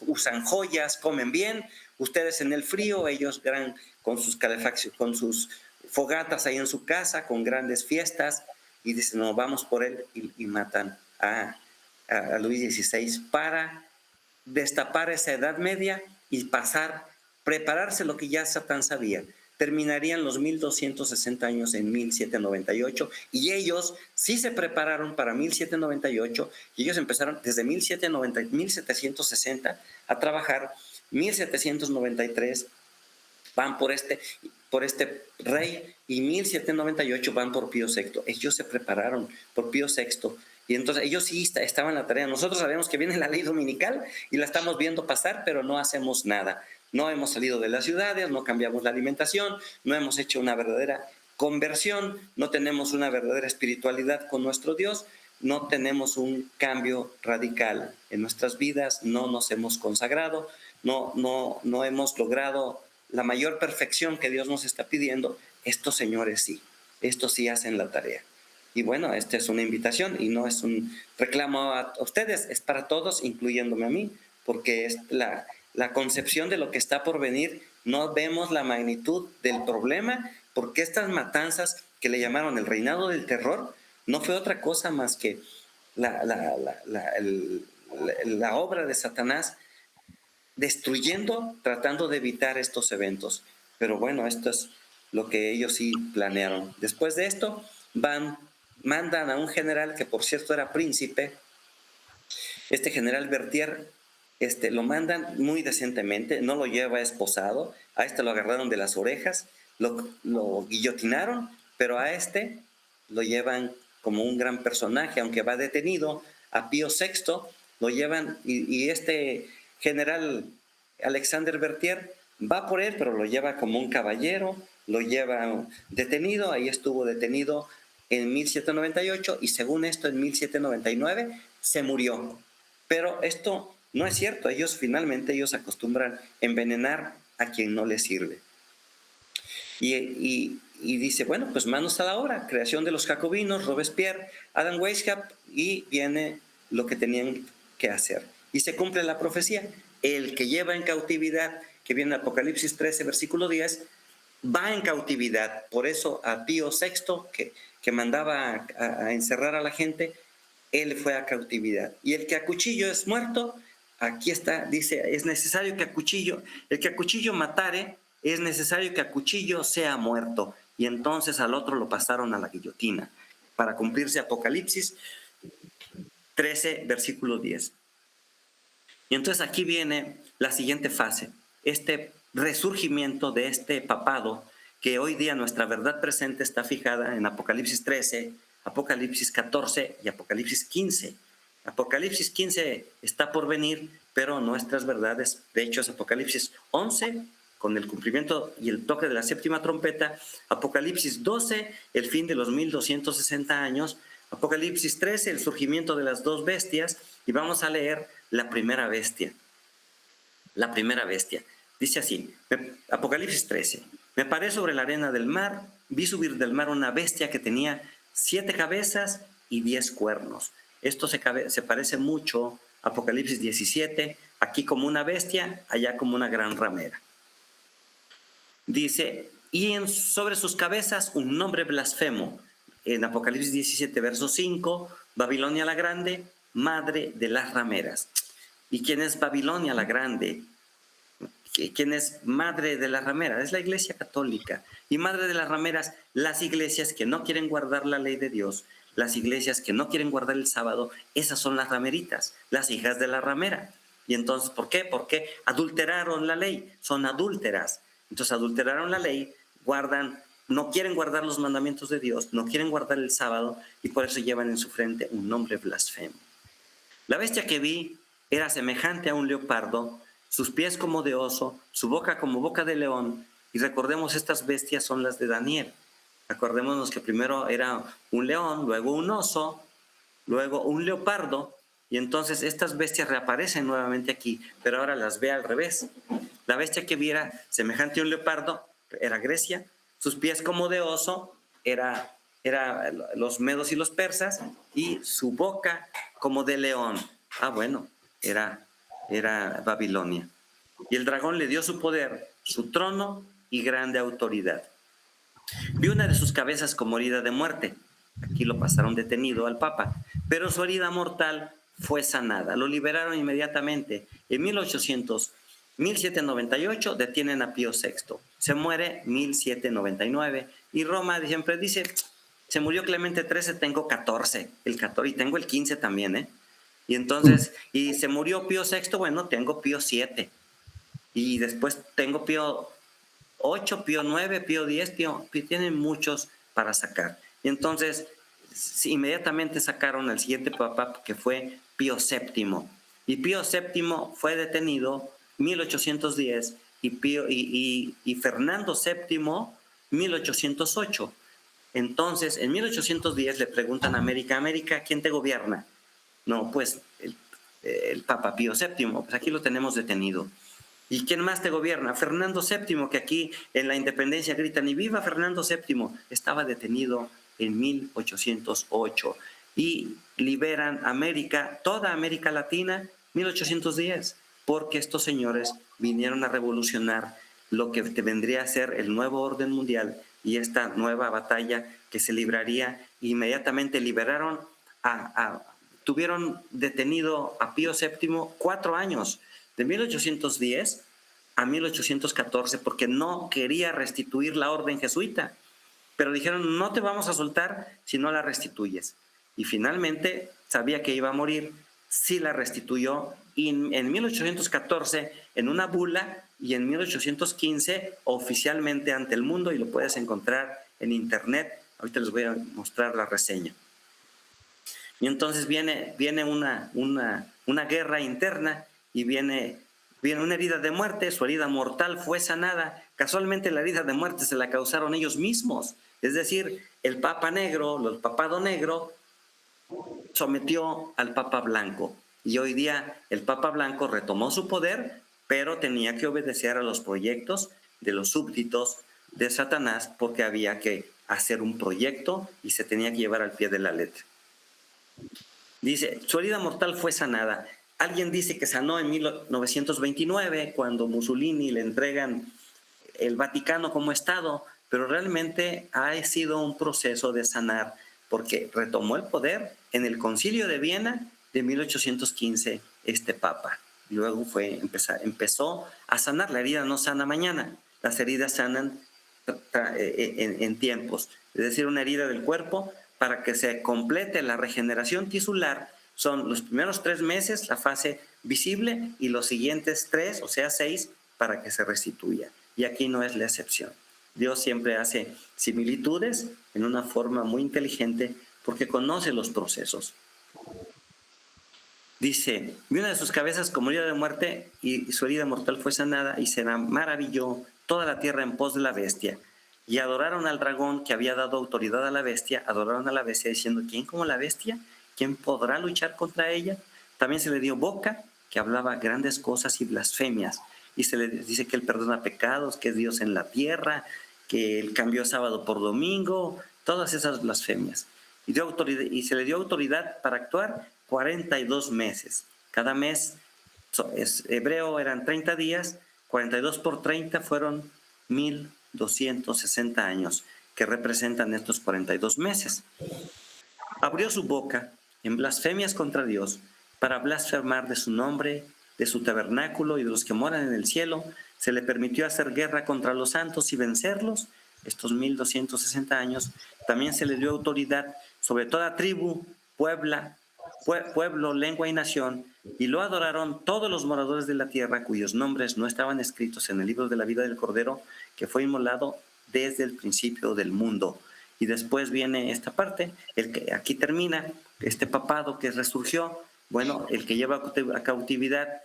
usan joyas, comen bien, ustedes en el frío, ellos con sus calefacciones, con sus fogatas ahí en su casa, con grandes fiestas, y dicen, no, vamos por él, y matan a Luis XVI para destapar esa Edad Media y prepararse lo que ya Satán sabía. Terminarían los 1260 años en 1798 y ellos sí se prepararon para 1798 y ellos empezaron desde 1760 a trabajar. 1793 van por este rey y 1798 van por Pío VI. Ellos se prepararon por Pío VI y entonces ellos sí estaban en la tarea. Nosotros sabemos que viene la ley dominical y la estamos viendo pasar, pero no hacemos nada. No hemos salido de las ciudades, no cambiamos la alimentación, no hemos hecho una verdadera conversión, no tenemos una verdadera espiritualidad con nuestro Dios, no tenemos un cambio radical en nuestras vidas, no nos hemos consagrado, no hemos logrado la mayor perfección que Dios nos está pidiendo. Estos señores sí, estos sí hacen la tarea. Y bueno, esta es una invitación y no es un reclamo a ustedes, es para todos, incluyéndome a mí, porque es la concepción de lo que está por venir. No vemos la magnitud del problema, porque estas matanzas que le llamaron el reinado del terror no fue otra cosa más que la obra de Satanás destruyendo, tratando de evitar estos eventos. Pero bueno, esto es lo que ellos sí planearon. Después de esto mandan a un general que por cierto era príncipe, este general Berthier. Lo mandan muy decentemente, no lo lleva esposado, a lo agarraron de las orejas, lo guillotinaron, pero a lo llevan como un gran personaje, aunque va detenido. A Pío VI lo llevan y este general Alexander Berthier va por él, pero lo lleva como un caballero, lo lleva detenido, ahí estuvo detenido en 1798 y según esto en 1799 se murió. Pero esto no es cierto, finalmente ellos acostumbran envenenar a quien no les sirve. Y dice, bueno, pues manos a la obra, creación de los jacobinos, Robespierre, Adam Weishaupt, y viene lo que tenían que hacer. Y se cumple la profecía, el que lleva en cautividad, que viene en Apocalipsis 13, versículo 10, va en cautividad. Por eso a Pío VI, que mandaba a encerrar a la gente, él fue a cautividad. Y el que a cuchillo es muerto, aquí está, dice, es necesario que el que a cuchillo matare, es necesario que a cuchillo sea muerto. Y entonces al otro lo pasaron a la guillotina, para cumplirse Apocalipsis 13, versículo 10. Y entonces aquí viene la siguiente fase, resurgimiento de este papado, que hoy día nuestra verdad presente está fijada en Apocalipsis 13, Apocalipsis 14 y Apocalipsis 15. Apocalipsis 15 está por venir, pero nuestras verdades, de hecho es Apocalipsis 11, con el cumplimiento y el toque de la séptima trompeta, Apocalipsis 12, el fin de los 1260 años, Apocalipsis 13, el surgimiento de las dos bestias, y vamos a leer la primera bestia. la primera bestia. Dice así, Apocalipsis 13. Me paré sobre la arena del mar, vi subir del mar una bestia que tenía 7 cabezas y 10 cuernos. Esto se parece mucho a Apocalipsis 17, aquí como una bestia, allá como una gran ramera. Dice, y sobre sus cabezas un nombre blasfemo. En Apocalipsis 17, verso 5, Babilonia la Grande, madre de las rameras. ¿Y quién es Babilonia la Grande? ¿Quién es madre de las rameras? Es la Iglesia Católica. Y madre de las rameras, las iglesias que no quieren guardar la ley de Dios, las iglesias que no quieren guardar el sábado, esas son las rameritas, las hijas de la ramera. Y entonces, ¿por qué? Porque adulteraron la ley, son adúlteras. Entonces adulteraron la ley, no quieren guardar los mandamientos de Dios, no quieren guardar el sábado y por eso llevan en su frente un nombre blasfemo. La bestia que vi era semejante a un leopardo, sus pies como de oso, su boca como boca de león. Y recordemos, estas bestias son las de Daniel. Acordémonos que primero era un león, luego un oso, luego un leopardo, y entonces estas bestias reaparecen nuevamente aquí, pero ahora las ve al revés. La bestia que viera semejante a un leopardo era Grecia, sus pies como de oso era los medos y los persas, y su boca como de león. Bueno, era Babilonia. Y el dragón le dio su poder, su trono y grande autoridad. Vi una de sus cabezas como herida de muerte. Aquí lo pasaron detenido al Papa, pero su herida mortal fue sanada. Lo liberaron inmediatamente. En 1798 detienen a Pío VI. Se muere 1799. Y Roma siempre dice, se murió Clemente XIII, tengo 14. Y tengo el 15 también, Y entonces, y se murió Pío VI, bueno, tengo Pío VII. Y después tengo Pío 8, Pío 9, Pío 10, tienen muchos para sacar. Y entonces inmediatamente sacaron al siguiente papa, que fue Pío VII. Y Pío VII fue detenido en 1810 y Fernando VII 1808. Entonces, en 1810 le preguntan a América, ¿quién te gobierna? No, pues el Papa Pío VII, pues aquí lo tenemos detenido. ¿Y quién más te gobierna? Fernando VII, que aquí en la independencia gritan, y viva Fernando VII. Estaba detenido en 1808 y liberan América, toda América Latina, 1810, porque estos señores vinieron a revolucionar lo que vendría a ser el nuevo orden mundial y esta nueva batalla que se libraría. Inmediatamente liberaron tuvieron detenido a Pío VII 4 años, de 1810 a 1814, porque no quería restituir la orden jesuita. Pero dijeron, no te vamos a soltar si no la restituyes. Y finalmente sabía que iba a morir, sí la restituyó, y en 1814 en una bula, y en 1815 oficialmente ante el mundo, y lo puedes encontrar en internet. Ahorita les voy a mostrar la reseña. Y entonces viene una guerra interna y viene una herida de muerte. Su herida mortal fue sanada. Casualmente la herida de muerte se la causaron ellos mismos. Es decir, el Papa Negro, el Papado Negro, sometió al Papa Blanco. Y hoy día el Papa Blanco retomó su poder, pero tenía que obedecer a los proyectos de los súbditos de Satanás, porque había que hacer un proyecto y se tenía que llevar al pie de la letra. Dice, su herida mortal fue sanada. Alguien dice que sanó en 1929, cuando Mussolini le entregan el Vaticano como Estado, pero realmente ha sido un proceso de sanar, porque retomó el poder en el Concilio de Viena de 1815 este Papa. Luego empezó a sanar. La herida no sana mañana, las heridas sanan en tiempos. Es decir, una herida del cuerpo, para que se complete la regeneración tisular, son los primeros 3 meses la fase visible y los siguientes 3, o sea 6, para que se restituya. Y aquí no es la excepción. Dios siempre hace similitudes en una forma muy inteligente porque conoce los procesos. Dice, vi una de sus cabezas como herida de muerte y su herida mortal fue sanada, y se maravilló toda la tierra en pos de la bestia. Y adoraron al dragón que había dado autoridad a la bestia, adoraron a la bestia diciendo, ¿quién como la bestia? ¿Quién podrá luchar contra ella? También se le dio boca que hablaba grandes cosas y blasfemias. Y se le dice que Él perdona pecados, que es Dios en la tierra, que Él cambió sábado por domingo, todas esas blasfemias. Y se le dio autoridad para actuar 42 meses. Cada mes, hebreo eran 30 días, 42 por 30 fueron 1260 años, que representan estos 42 meses. Abrió su boca en blasfemias contra Dios para blasfemar de su nombre, de su tabernáculo y de los que moran en el cielo. Se le permitió hacer guerra contra los santos y vencerlos, estos 1260 años. También se le dio autoridad sobre toda tribu, pueblo, lengua y nación, y lo adoraron todos los moradores de la tierra cuyos nombres no estaban escritos en el libro de la vida del Cordero, que fue inmolado desde el principio del mundo. Y después viene esta parte, el que aquí termina, este papado que resurgió, bueno, el que lleva a cautividad,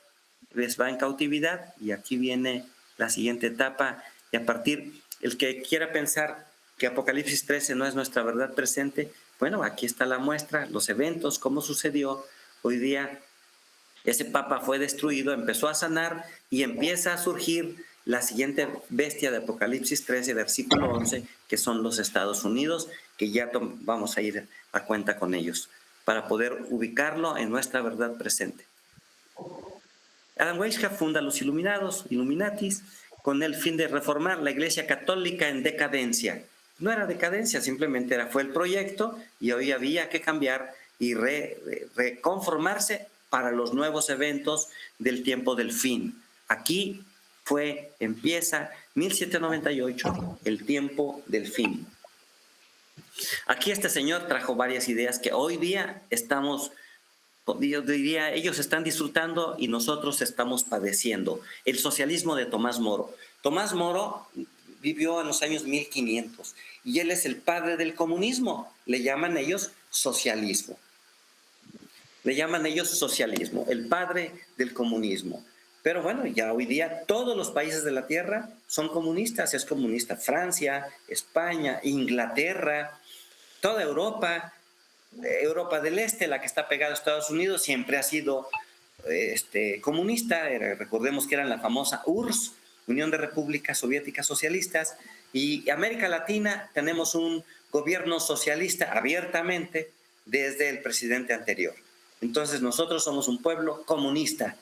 pues va en cautividad, y aquí viene la siguiente etapa, y a partir, el que quiera pensar que Apocalipsis 13 no es nuestra verdad presente, bueno, aquí está la muestra, los eventos, cómo sucedió. Hoy día ese papa fue destruido, empezó a sanar y empieza a surgir la siguiente bestia de Apocalipsis 13, versículo 11, que son los Estados Unidos, que ya vamos a ir a cuenta con ellos, para poder ubicarlo en nuestra verdad presente. Adam Weishaupt funda los Illuminatis, con el fin de reformar la Iglesia Católica en decadencia. No era decadencia, simplemente fue el proyecto y hoy había que cambiar y reconformarse para los nuevos eventos del tiempo del fin. Aquí empieza 1798, el tiempo del fin. Aquí este señor trajo varias ideas que hoy día yo diría, ellos están disfrutando y nosotros estamos padeciendo. El socialismo de Tomás Moro. Tomás Moro vivió en los años 1500 y él es el padre del comunismo. Le llaman ellos socialismo. Le llaman ellos socialismo, el padre del comunismo. Pero bueno, ya hoy día todos los países de la Tierra son comunistas. Es comunista Francia, España, Inglaterra, toda Europa. Europa del Este, la que está pegada a Estados Unidos, siempre ha sido comunista. Recordemos que eran la famosa URSS, Unión de Repúblicas Soviéticas Socialistas, y América Latina tenemos un gobierno socialista abiertamente desde el presidente anterior. Entonces nosotros somos un pueblo comunista,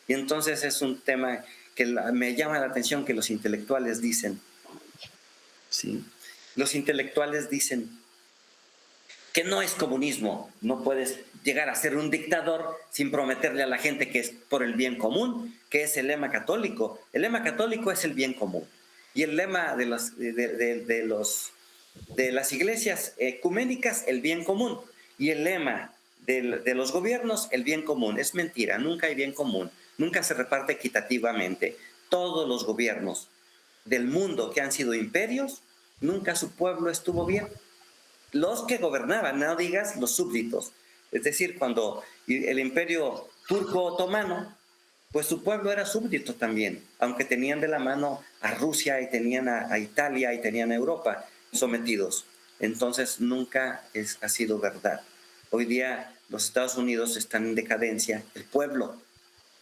y entonces es un tema que me llama la atención que los intelectuales dicen, ¿sí? Los intelectuales dicen que no es comunismo. No puedes llegar a ser un dictador sin prometerle a la gente que es por el bien común, que es el lema católico. El lema católico es el bien común. Y el lema de las iglesias ecuménicas, el bien común. Y el lema de los gobiernos, el bien común. Es mentira, nunca hay bien común. Nunca se reparte equitativamente. Todos los gobiernos del mundo que han sido imperios, nunca su pueblo estuvo bien. Los que gobernaban, no digas los súbditos. Es decir, cuando el imperio turco-otomano, pues su pueblo era súbdito también, aunque tenían de la mano a Rusia y tenían a Italia y tenían a Europa sometidos. Entonces nunca ha sido verdad. Hoy día los Estados Unidos están en decadencia, el pueblo,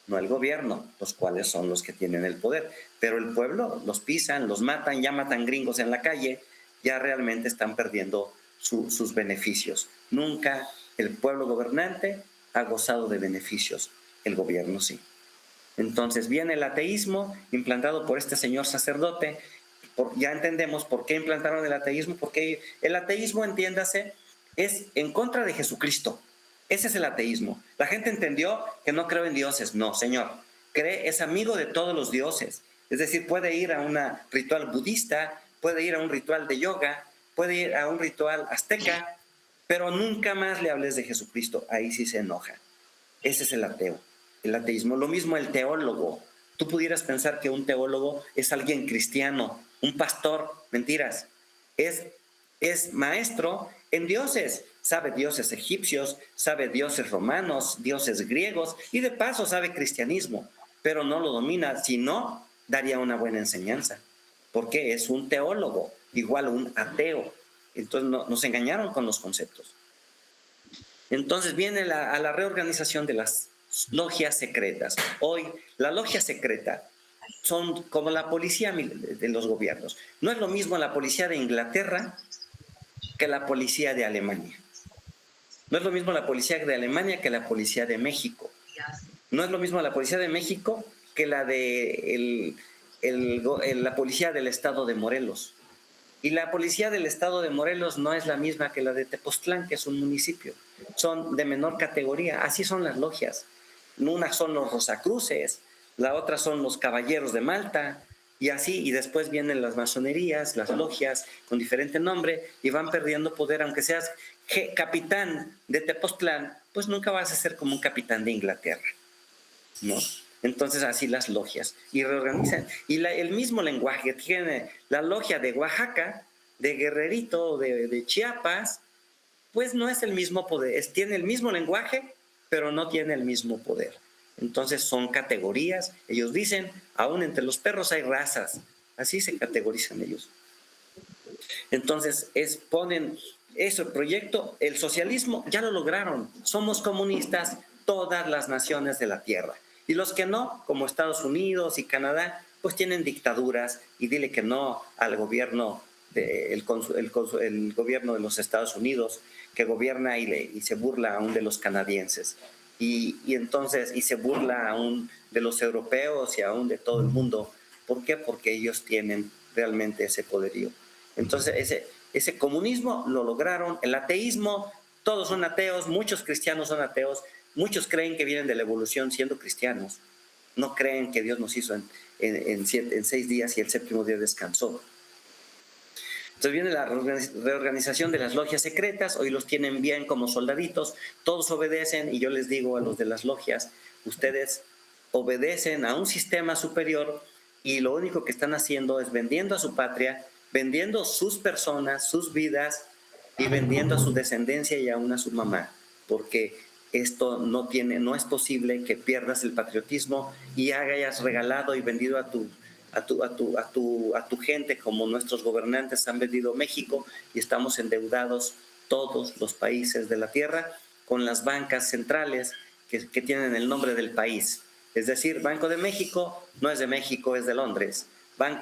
no el gobierno, los cuales son los que tienen el poder. Pero el pueblo los pisan, los matan, ya matan gringos en la calle, ya realmente están perdiendo sus beneficios. Nunca el pueblo gobernante ha gozado de beneficios, el gobierno sí. Entonces viene el ateísmo implantado por este señor sacerdote. Ya entendemos por qué implantaron el ateísmo, porque el ateísmo, entiéndase, es en contra de Jesucristo. Ese es el ateísmo. La gente entendió que no creo en dioses. No, señor, es amigo de todos los dioses. Es decir, puede ir a un ritual budista, puede ir a un ritual de yoga, puede ir a un ritual azteca, pero nunca más le hables de Jesucristo. Ahí sí se enoja. Ese es el ateo, el ateísmo. Lo mismo el teólogo. Tú pudieras pensar que un teólogo es alguien cristiano, un pastor. Mentiras. Es maestro en dioses. Sabe dioses egipcios, sabe dioses romanos, dioses griegos, y de paso sabe cristianismo, pero no lo domina. Si no, daría una buena enseñanza, porque es un teólogo, igual un ateo. Entonces nos engañaron con los conceptos. Entonces viene a la reorganización de las logias secretas. Hoy, la logia secreta son como la policía de los gobiernos. No es lo mismo la policía de Inglaterra que la policía de Alemania. No es lo mismo la policía de Alemania que la policía de México. No es lo mismo la policía de México que la de la policía del estado de Morelos. Y la policía del estado de Morelos no es la misma que la de Tepoztlán, que es un municipio. Son de menor categoría. Así son las logias. Una son los Rosacruces, la otra son los Caballeros de Malta, y así, y después vienen las masonerías, las logias con diferente nombre, y van perdiendo poder. Aunque seas capitán de Tepoztlán, pues nunca vas a ser como un capitán de Inglaterra, ¿no? Entonces así las logias, y reorganizan. Y el mismo lenguaje que tiene la logia de Oaxaca, de Guerrerito, de Chiapas, pues no es el mismo poder, tiene el mismo lenguaje, pero no tiene el mismo poder. Entonces son categorías. Ellos dicen, aún entre los perros hay razas. Así se categorizan ellos. Entonces ponen eso, el proyecto, el socialismo, ya lo lograron. Somos comunistas todas las naciones de la tierra. Y los que no, como Estados Unidos y Canadá, pues tienen dictaduras, y dile que no al gobierno, el gobierno de los Estados Unidos, que gobierna y se burla aún de los canadienses. Y entonces, y se burla aún de los europeos y aún de todo el mundo. ¿Por qué? Porque ellos tienen realmente ese poderío. Entonces, ese comunismo lo lograron. El ateísmo, todos son ateos, muchos cristianos son ateos, muchos creen que vienen de la evolución siendo cristianos. No creen que Dios nos hizo en 6 días y el séptimo día descansó. Entonces viene la reorganización de las logias secretas. Hoy los tienen bien como soldaditos, todos obedecen, y yo les digo a los de las logias, ustedes obedecen a un sistema superior, y lo único que están haciendo es vendiendo a su patria, vendiendo sus personas, sus vidas, y vendiendo a su descendencia y aún a su mamá, porque esto no es posible que pierdas el patriotismo y hayas regalado y vendido a tu gente, como nuestros gobernantes han vendido México, y estamos endeudados todos los países de la tierra con las bancas centrales que tienen el nombre del país. Es decir, Banco de México no es de México, es de Londres.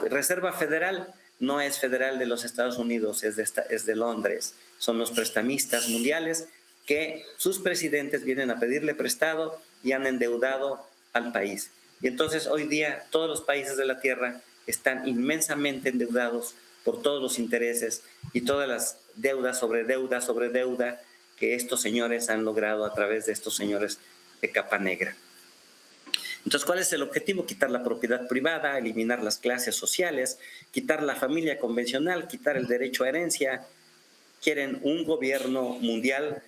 Reserva Federal no es federal de los Estados Unidos, es de Londres. Son los prestamistas mundiales que sus presidentes vienen a pedirle prestado y han endeudado al país. Y entonces hoy día todos los países de la tierra están inmensamente endeudados por todos los intereses y todas las deudas sobre deuda que estos señores han logrado a través de estos señores de capa negra. Entonces, ¿cuál es el objetivo? Quitar la propiedad privada, eliminar las clases sociales, quitar la familia convencional, quitar el derecho a herencia. Quieren un gobierno mundial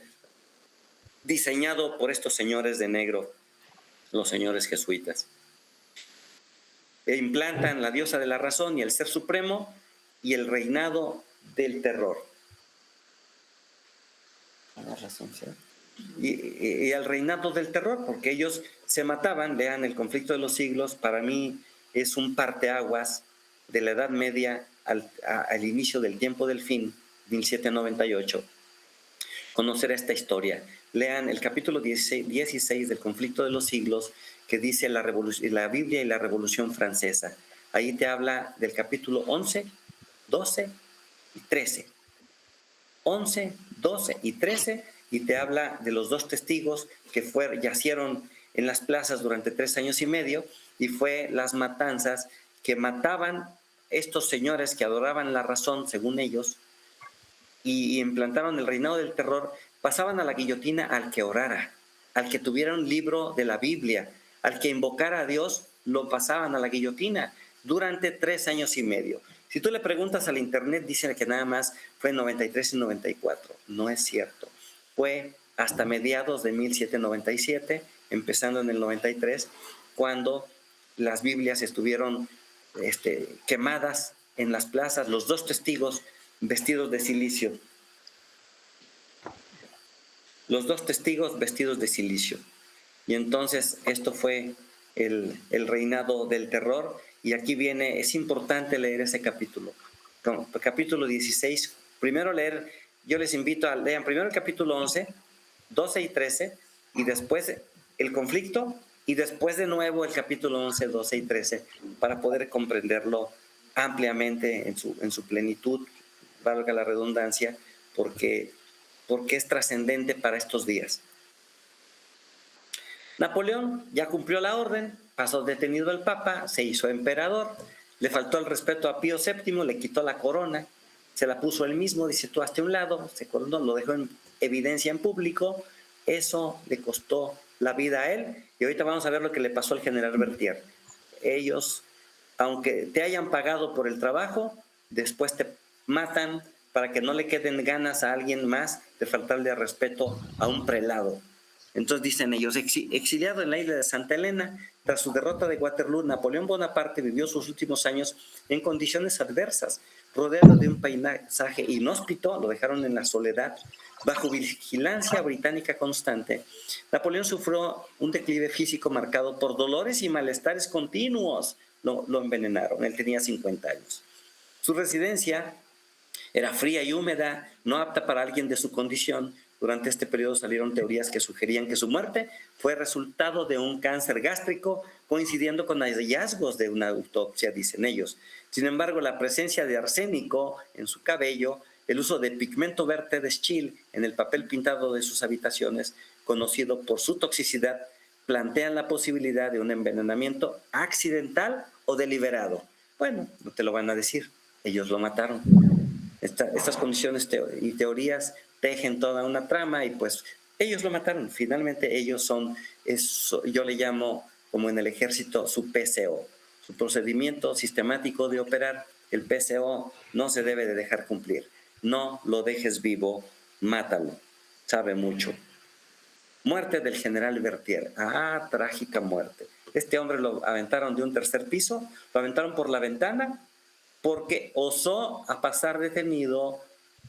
diseñado por estos señores de negro, los señores jesuitas. Implantan la diosa de la razón y el ser supremo y el reinado del terror. La razón, ¿sí? Y el reinado del terror, porque ellos se mataban. Vean, el conflicto de los siglos para mí es un parteaguas de la Edad Media al inicio del tiempo del fin, 1798. Conocer esta historia. Lean el capítulo 16 del conflicto de los siglos, que dice la Biblia y la Revolución Francesa. Ahí te habla del capítulo 11, 12 y 13. 11, 12 y 13, y te habla de los 2 testigos que yacieron en las plazas durante 3 años y medio, y fue las matanzas que mataban estos señores que adoraban la razón, según ellos, y implantaron el reinado del terror. Pasaban a la guillotina al que orara, al que tuviera un libro de la Biblia, al que invocara a Dios, lo pasaban a la guillotina durante 3 años y medio. Si tú le preguntas al internet, dicen que nada más fue en 93 y 94. No es cierto. Fue hasta mediados de 1797, empezando en el 93, cuando las Biblias estuvieron quemadas en las plazas, los 2 testigos vestidos de silicio. Los 2 testigos vestidos de silicio. Y entonces esto fue el reinado del terror. Y aquí viene, es importante leer ese capítulo. Capítulo 16. Primero leer, yo les invito a leer primero el capítulo 11, 12 y 13, y después el conflicto y después de nuevo el capítulo 11, 12 y 13 para poder comprenderlo ampliamente en su plenitud, valga la redundancia, porque es trascendente para estos días. Napoleón ya cumplió la orden, pasó detenido al Papa, se hizo emperador, le faltó el respeto a Pío VII, le quitó la corona, se la puso él mismo, dice tú hazte a un lado, se coronó, lo dejó en evidencia en público, eso le costó la vida a él y ahorita vamos a ver lo que le pasó al general Berthier. Ellos, aunque te hayan pagado por el trabajo, después te matan para que no le queden ganas a alguien más de faltarle respeto a un prelado. Entonces dicen ellos, exiliado en la isla de Santa Elena, tras su derrota de Waterloo, Napoleón Bonaparte vivió sus últimos años en condiciones adversas, rodeado de un paisaje inhóspito, lo dejaron en la soledad, bajo vigilancia británica constante. Napoleón sufrió un declive físico marcado por dolores y malestares continuos. Lo envenenaron, él tenía 50 años. Su residencia era fría y húmeda, no apta para alguien de su condición. Durante este periodo salieron teorías que sugerían que su muerte fue resultado de un cáncer gástrico, coincidiendo con hallazgos de una autopsia, dicen ellos. Sin embargo, la presencia de arsénico en su cabello, el uso de pigmento verde de Schil en el papel pintado de sus habitaciones, conocido por su toxicidad, plantean la posibilidad de un envenenamiento accidental o deliberado. Bueno, no te lo van a decir, ellos lo mataron. Estas condiciones y teorías tejen toda una trama y pues ellos lo mataron. Finalmente ellos son, yo le llamo como en el ejército su PCO, su procedimiento sistemático de operar. El PCO no se debe de dejar cumplir. No lo dejes vivo, mátalo. Sabe mucho. Muerte del general Berthier. Ah, trágica muerte. Este hombre lo aventaron de un tercer piso, lo aventaron por la ventana porque osó a pasar detenido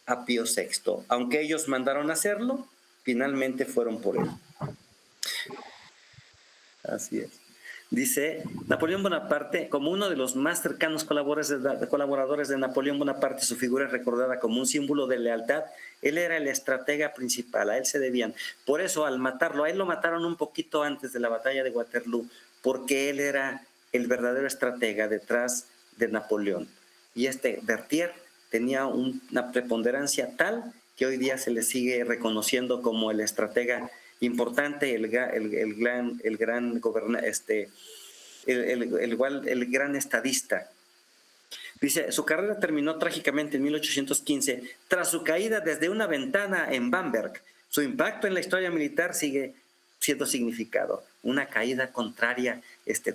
a Pío VI. Aunque ellos mandaron a hacerlo, finalmente fueron por él. Así es. Dice, Napoleón Bonaparte, como uno de los más cercanos colaboradores de Napoleón Bonaparte, su figura es recordada como un símbolo de lealtad. Él era el estratega principal, a él se debían. Por eso, al matarlo, a él lo mataron un poquito antes de la batalla de Waterloo, porque él era el verdadero estratega detrás de Napoleón. Y Berthier tenía una preponderancia tal que hoy día se le sigue reconociendo como el estratega importante, el gran estadista. Dice, su carrera terminó trágicamente en 1815 tras su caída desde una ventana en Bamberg. Su impacto en la historia militar sigue siendo significado. Una caída contraria,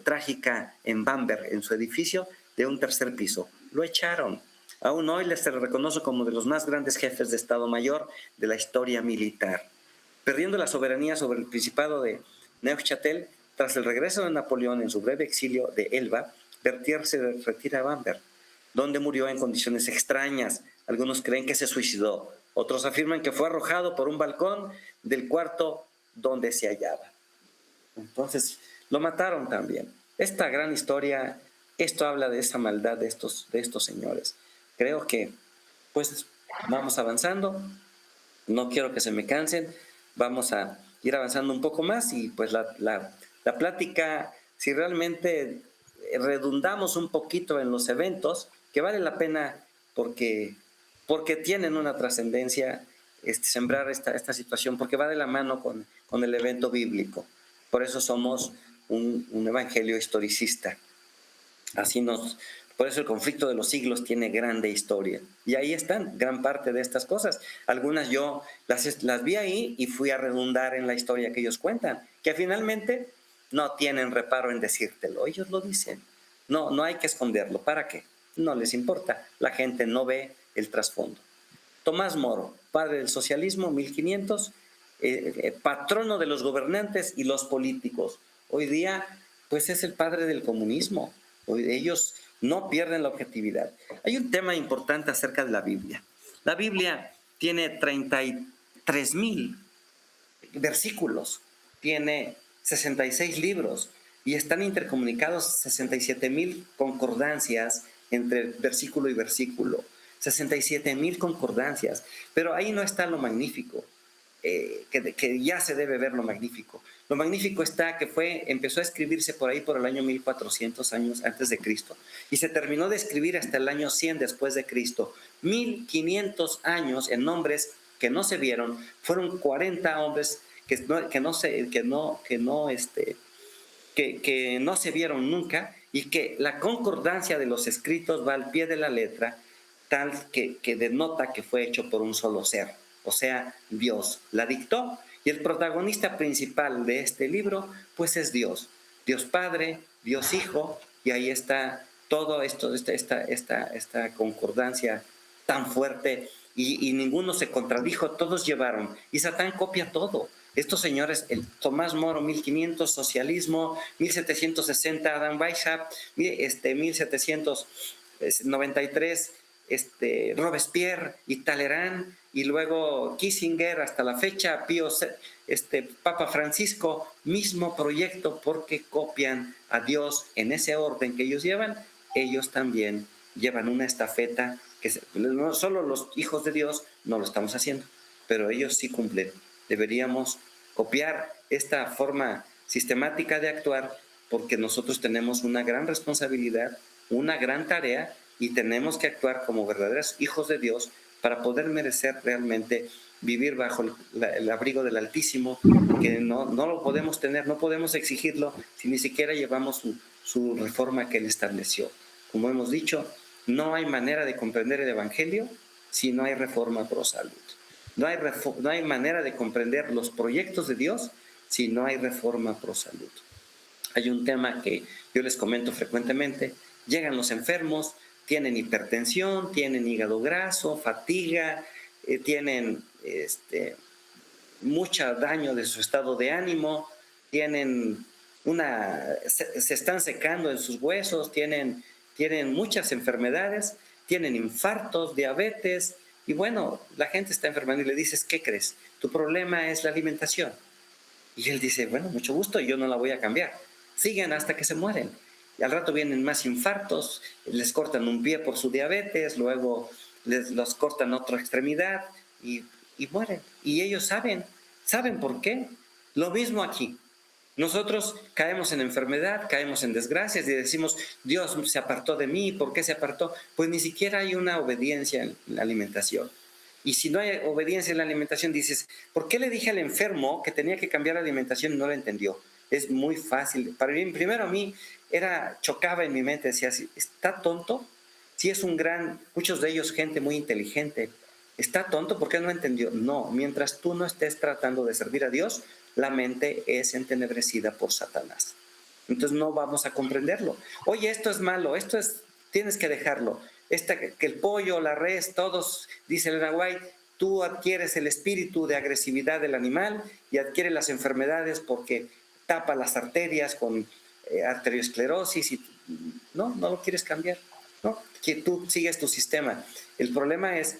trágica en Bamberg, en su edificio de un tercer piso. Lo echaron. Aún hoy se le reconoce como de los más grandes jefes de Estado Mayor de la historia militar. Perdiendo la soberanía sobre el Principado de Neuchâtel, tras el regreso de Napoleón en su breve exilio de Elba, Berthier se retira a Bamberg, donde murió en condiciones extrañas. Algunos creen que se suicidó, otros afirman que fue arrojado por un balcón del cuarto donde se hallaba. Entonces, lo mataron también. Esta gran historia, esto habla de esa maldad de estos señores. Creo que, pues, vamos avanzando. No quiero que se me cansen. Vamos a ir avanzando un poco más y pues la plática, si realmente redundamos un poquito en los eventos, que vale la pena porque tienen una trascendencia, sembrar esta situación, porque va de la mano con el evento bíblico. Por eso somos un evangelio historicista. Por eso el conflicto de los siglos tiene grande historia. Y ahí están gran parte de estas cosas. Algunas yo las vi ahí y fui a redundar en la historia que ellos cuentan, que finalmente no tienen reparo en decírtelo. Ellos lo dicen. No hay que esconderlo. ¿Para qué? No les importa. La gente no ve el trasfondo. Tomás Moro, padre del socialismo, 1500, patrono de los gobernantes y los políticos. Hoy día, pues es el padre del comunismo. Ellos no pierden la objetividad. Hay un tema importante acerca de la Biblia. La Biblia tiene 33,000 versículos, tiene 66 libros y están intercomunicados 67,000 concordancias entre versículo y versículo. 67,000 concordancias. Pero ahí no está lo magnífico. que ya se debe ver lo magnífico. Lo magnífico está que empezó a escribirse por ahí por el año 1400 años antes de Cristo y se terminó de escribir hasta el año 100 después de Cristo. 1500 años en nombres que no se vieron, fueron 40 hombres que no se vieron nunca, y que la concordancia de los escritos va al pie de la letra, tal que denota que fue hecho por un solo ser, o sea, Dios la dictó. Y el protagonista principal de este libro, pues es Dios. Dios Padre, Dios Hijo, y ahí está todo esto, esta concordancia tan fuerte, y ninguno se contradijo, todos llevaron. Y Satán copia todo. Estos señores, el Tomás Moro, 1500, socialismo, 1760, Adam Weishaupt, 1793, Robespierre y Talleyrand, y luego Kissinger hasta la fecha, Papa Francisco, mismo proyecto, porque copian a Dios en ese orden que ellos llevan. Ellos también llevan una estafeta que no solo los hijos de Dios no lo estamos haciendo, pero ellos sí cumplen. Deberíamos copiar esta forma sistemática de actuar, porque nosotros tenemos una gran responsabilidad, una gran tarea, y tenemos que actuar como verdaderos hijos de Dios para poder merecer realmente vivir bajo el abrigo del Altísimo, que no lo podemos tener, no podemos exigirlo si ni siquiera llevamos su reforma que Él estableció. Como hemos dicho, no hay manera de comprender el Evangelio si no hay reforma pro salud. No hay manera de comprender los proyectos de Dios si no hay reforma pro salud. Hay un tema que yo les comento frecuentemente. Llegan los enfermos, tienen hipertensión, tienen hígado graso, fatiga, tienen mucho daño de su estado de ánimo, se están secando en sus huesos, tienen muchas enfermedades, tienen infartos, diabetes, y bueno, la gente está enfermando y le dices, ¿qué crees? Tu problema es la alimentación. Y él dice, bueno, mucho gusto, yo no la voy a cambiar. Siguen hasta que se mueren. Y al rato vienen más infartos, les cortan un pie por su diabetes, luego los cortan otra extremidad y mueren. Y ellos saben por qué. Lo mismo aquí. Nosotros caemos en enfermedad, caemos en desgracias y decimos, Dios se apartó de mí. ¿Por qué se apartó? Pues ni siquiera hay una obediencia en la alimentación. Y si no hay obediencia en la alimentación, dices, ¿por qué le dije al enfermo que tenía que cambiar la alimentación y no lo entendió? Es muy fácil. Para mí, primero a mí chocaba en mi mente, decía, ¿está tonto? Sí, muchos de ellos gente muy inteligente. ¿Está tonto? ¿Por qué no entendió? No, mientras tú no estés tratando de servir a Dios, la mente es entenebrecida por Satanás. Entonces no vamos a comprenderlo. Oye, esto es malo, tienes que dejarlo. Que el pollo, la res, todos, dice Elena White, tú adquieres el espíritu de agresividad del animal y adquieres las enfermedades porque tapa las arterias con arteriosclerosis y no lo quieres cambiar, ¿no? Que tú sigues tu sistema. El problema es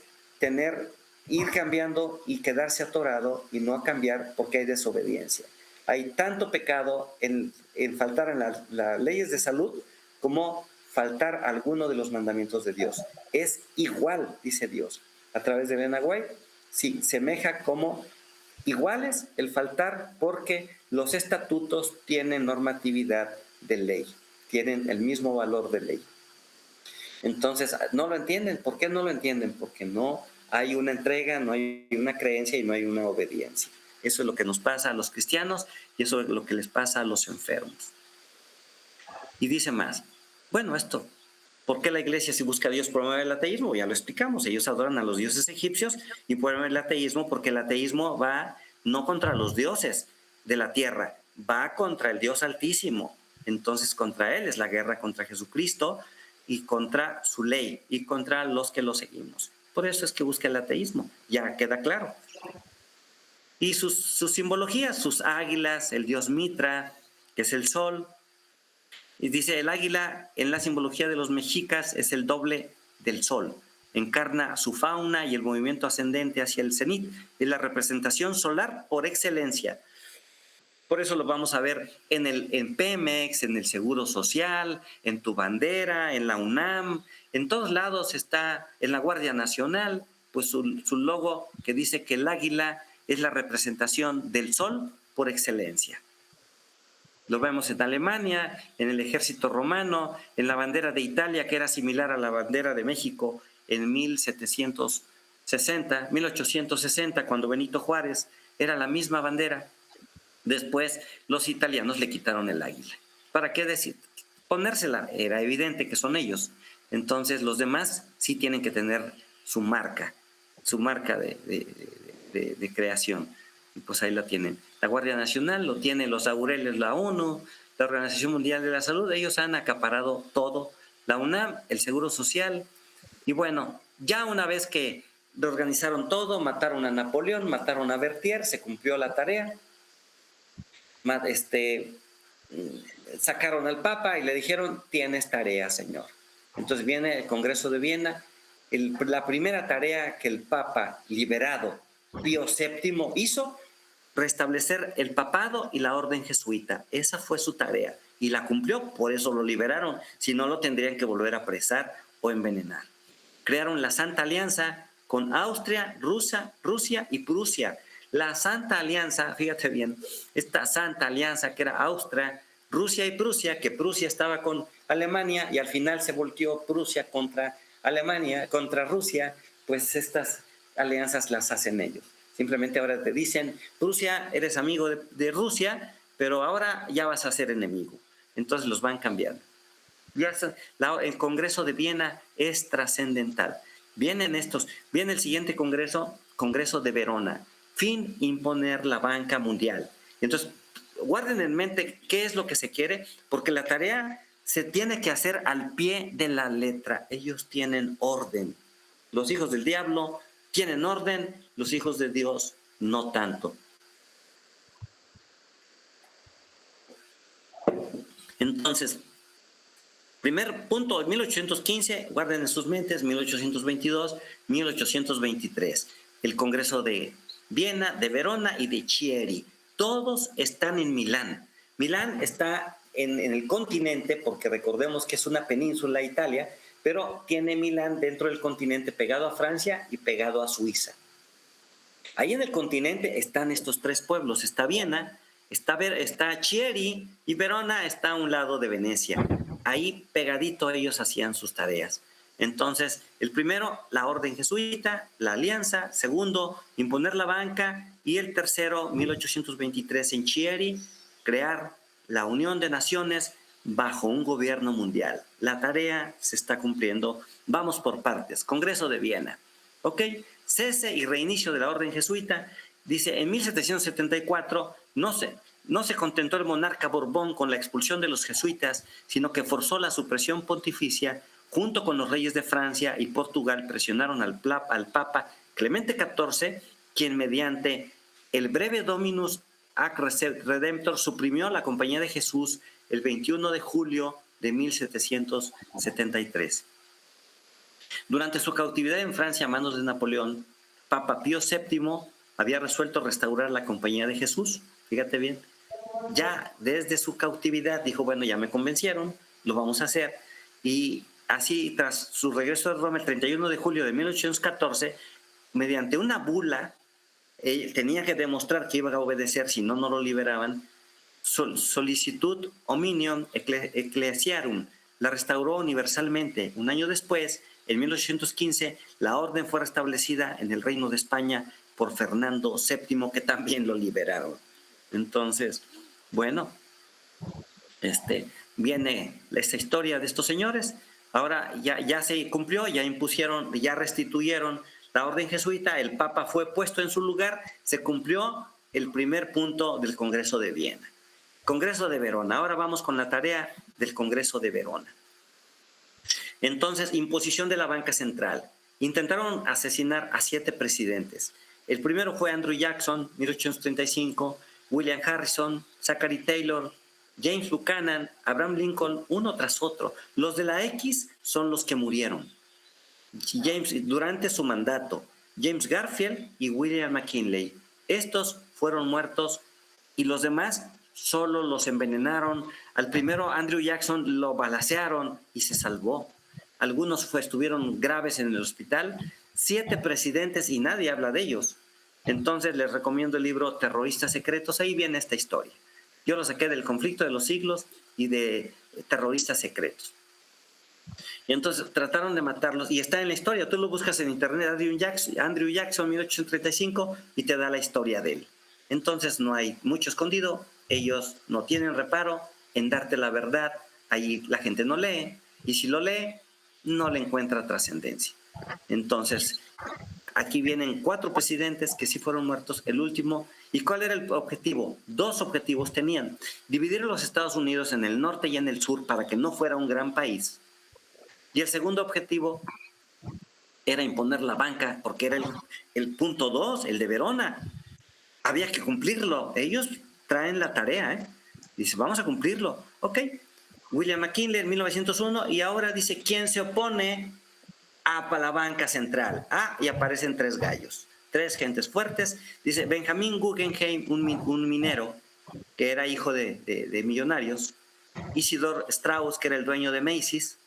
ir cambiando y quedarse atorado y no cambiar porque hay desobediencia. Hay tanto pecado en faltar en las leyes de salud como faltar a alguno de los mandamientos de Dios. Es igual, dice Dios, a través de Elena White, sí, semeja como iguales el faltar, porque los estatutos tienen normatividad de ley, tienen el mismo valor de ley. Entonces, no lo entienden. ¿Por qué no lo entienden? Porque no hay una entrega, no hay una creencia y no hay una obediencia. Eso es lo que nos pasa a los cristianos y eso es lo que les pasa a los enfermos. Y dice más, bueno, ¿por qué la iglesia, si busca a Dios, promueve el ateísmo? Ya lo explicamos, ellos adoran a los dioses egipcios y promueven el ateísmo porque el ateísmo va no contra los dioses de la tierra, va contra el Dios Altísimo. Entonces, contra él es la guerra contra Jesucristo y contra su ley y contra los que lo seguimos. Por eso es que busca el ateísmo, ya queda claro. Y sus simbologías, sus águilas, el dios Mitra, que es el sol. Y dice, el águila en la simbología de los mexicas es el doble del sol. Encarna su fauna y el movimiento ascendente hacia el cenit. Es la representación solar por excelencia. Por eso lo vamos a ver en Pemex, en el Seguro Social, en tu bandera, en la UNAM, en todos lados está, en la Guardia Nacional, pues su logo que dice que el águila es la representación del sol por excelencia. Lo vemos en Alemania, en el ejército romano, en la bandera de Italia, que era similar a la bandera de México en 1860, cuando Benito Juárez era la misma bandera. Después los italianos le quitaron el águila. ¿Para qué decir? Ponérsela, era evidente que son ellos. Entonces los demás sí tienen que tener su marca de creación. Y pues ahí la tienen. La Guardia Nacional lo tiene, los laureles, la ONU, la Organización Mundial de la Salud. Ellos han acaparado todo. La UNAM, el Seguro Social. Y bueno, ya una vez que reorganizaron todo, mataron a Napoleón, mataron a Berthier, se cumplió la tarea. Sacaron al Papa y le dijeron, tienes tarea, señor. Entonces viene el Congreso de Viena. La primera tarea que el Papa liberado, Pío VII, hizo, restablecer el papado y la orden jesuita. Esa fue su tarea y la cumplió, por eso lo liberaron. Si no, lo tendrían que volver a apresar o envenenar. Crearon la Santa Alianza con Austria, Rusia y Prusia. La Santa Alianza, fíjate bien, esta Santa Alianza que era Austria, Rusia y Prusia, que Prusia estaba con Alemania y al final se volteó Prusia contra Alemania, contra Rusia, pues estas alianzas las hacen ellos. Simplemente ahora te dicen, Prusia, eres amigo de Rusia, pero ahora ya vas a ser enemigo. Entonces los van cambiando. El Congreso de Viena es trascendental. Viene el siguiente Congreso de Verona. Fin, imponer la banca mundial. Entonces, guarden en mente qué es lo que se quiere, porque la tarea se tiene que hacer al pie de la letra. Ellos tienen orden. Los hijos del diablo tienen orden, los hijos de Dios no tanto. Entonces, primer punto, 1815, guarden en sus mentes, 1822, 1823, el Congreso de Viena, de Verona y de Chieri. Todos están en Milán. Milán está en el continente, porque recordemos que es una península, Italia, pero tiene Milán dentro del continente, pegado a Francia y pegado a Suiza. Ahí en el continente están estos tres pueblos. Está Viena, está Chieri y Verona está a un lado de Venecia. Ahí pegadito ellos hacían sus tareas. Entonces, el primero, la orden jesuita, la alianza. Segundo, imponer la banca. Y el tercero, 1823, en Chieri, crear la Unión de Naciones bajo un gobierno mundial. La tarea se está cumpliendo. Vamos por partes. Congreso de Viena. ¿Ok? Cese y reinicio de la orden jesuita. Dice, en 1774 no se contentó el monarca Borbón con la expulsión de los jesuitas, sino que forzó la supresión pontificia. Junto con los reyes de Francia y Portugal presionaron al Papa Clemente XIV, quien mediante el breve Dominus Ac Redemptor suprimió la Compañía de Jesús el 21 de julio de 1773. Durante su cautividad en Francia a manos de Napoleón, Papa Pío VII había resuelto restaurar la Compañía de Jesús. Fíjate bien, ya desde su cautividad dijo, bueno, ya me convencieron, lo vamos a hacer. Y así, tras su regreso de Roma el 31 de julio de 1814, mediante una bula, tenía que demostrar que iba a obedecer, si no, no lo liberaban. Solicitud Omnium Ecclesiarum, la restauró universalmente. Un año después, en 1815, la orden fue restablecida en el Reino de España por Fernando VII, que también lo liberaron. Entonces, bueno, viene esta historia de estos señores. Ahora ya se cumplió, ya impusieron, ya restituyeron la orden jesuita, el Papa fue puesto en su lugar, se cumplió el primer punto del Congreso de Viena. Congreso de Verona. Ahora vamos con la tarea del Congreso de Verona. Entonces, imposición de la banca central. Intentaron asesinar a 7 presidentes. El primero fue Andrew Jackson, 1835, William Harrison, Zachary Taylor, James Buchanan, Abraham Lincoln, uno tras otro. Los de la X son los que murieron durante su mandato. James Garfield y William McKinley. Estos fueron muertos y los demás solo los envenenaron. Al primero, Andrew Jackson, lo balacearon y se salvó. Algunos estuvieron graves en el hospital. 7 presidentes y nadie habla de ellos. Entonces les recomiendo el libro Terroristas Secretos. Ahí viene esta historia. Yo lo saqué del conflicto de los siglos y de terroristas secretos. Y entonces trataron de matarlos y está en la historia. Tú lo buscas en internet, Andrew Jackson 1835, y te da la historia de él. Entonces no hay mucho escondido. Ellos no tienen reparo en darte la verdad. Ahí la gente no lee, y si lo lee, no le encuentra trascendencia. Entonces, aquí vienen 4 presidentes que sí fueron muertos, el último. ¿Y cuál era el objetivo? 2 objetivos tenían: dividir los Estados Unidos en el norte y en el sur para que no fuera un gran país. Y el segundo objetivo era imponer la banca, porque era el punto 2, el de Verona. Había que cumplirlo. Ellos traen la tarea, ¿eh? Dice, vamos a cumplirlo. Ok. William McKinley en 1901, y ahora dice, ¿quién se opone a la banca central? Y aparecen 3 gallos, 3 gentes fuertes. Dice, Benjamin Guggenheim, un minero, que era hijo de millonarios. Isidor Strauss, que era el dueño de Macy's.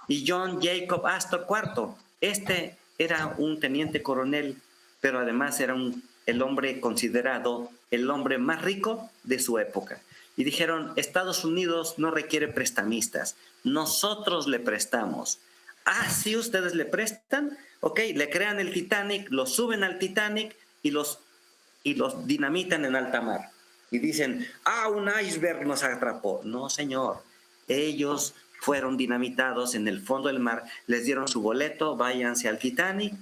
Y John Jacob Astor IV. Este era un teniente coronel, pero además era el hombre considerado el hombre más rico de su época. Y dijeron, Estados Unidos no requiere prestamistas, nosotros le prestamos. ¿Sí ustedes le prestan? Ok, le crean el Titanic, lo suben al Titanic y los dinamitan en alta mar. Y dicen, un iceberg nos atrapó. No, señor, ellos fueron dinamitados en el fondo del mar, les dieron su boleto, váyanse al Titanic.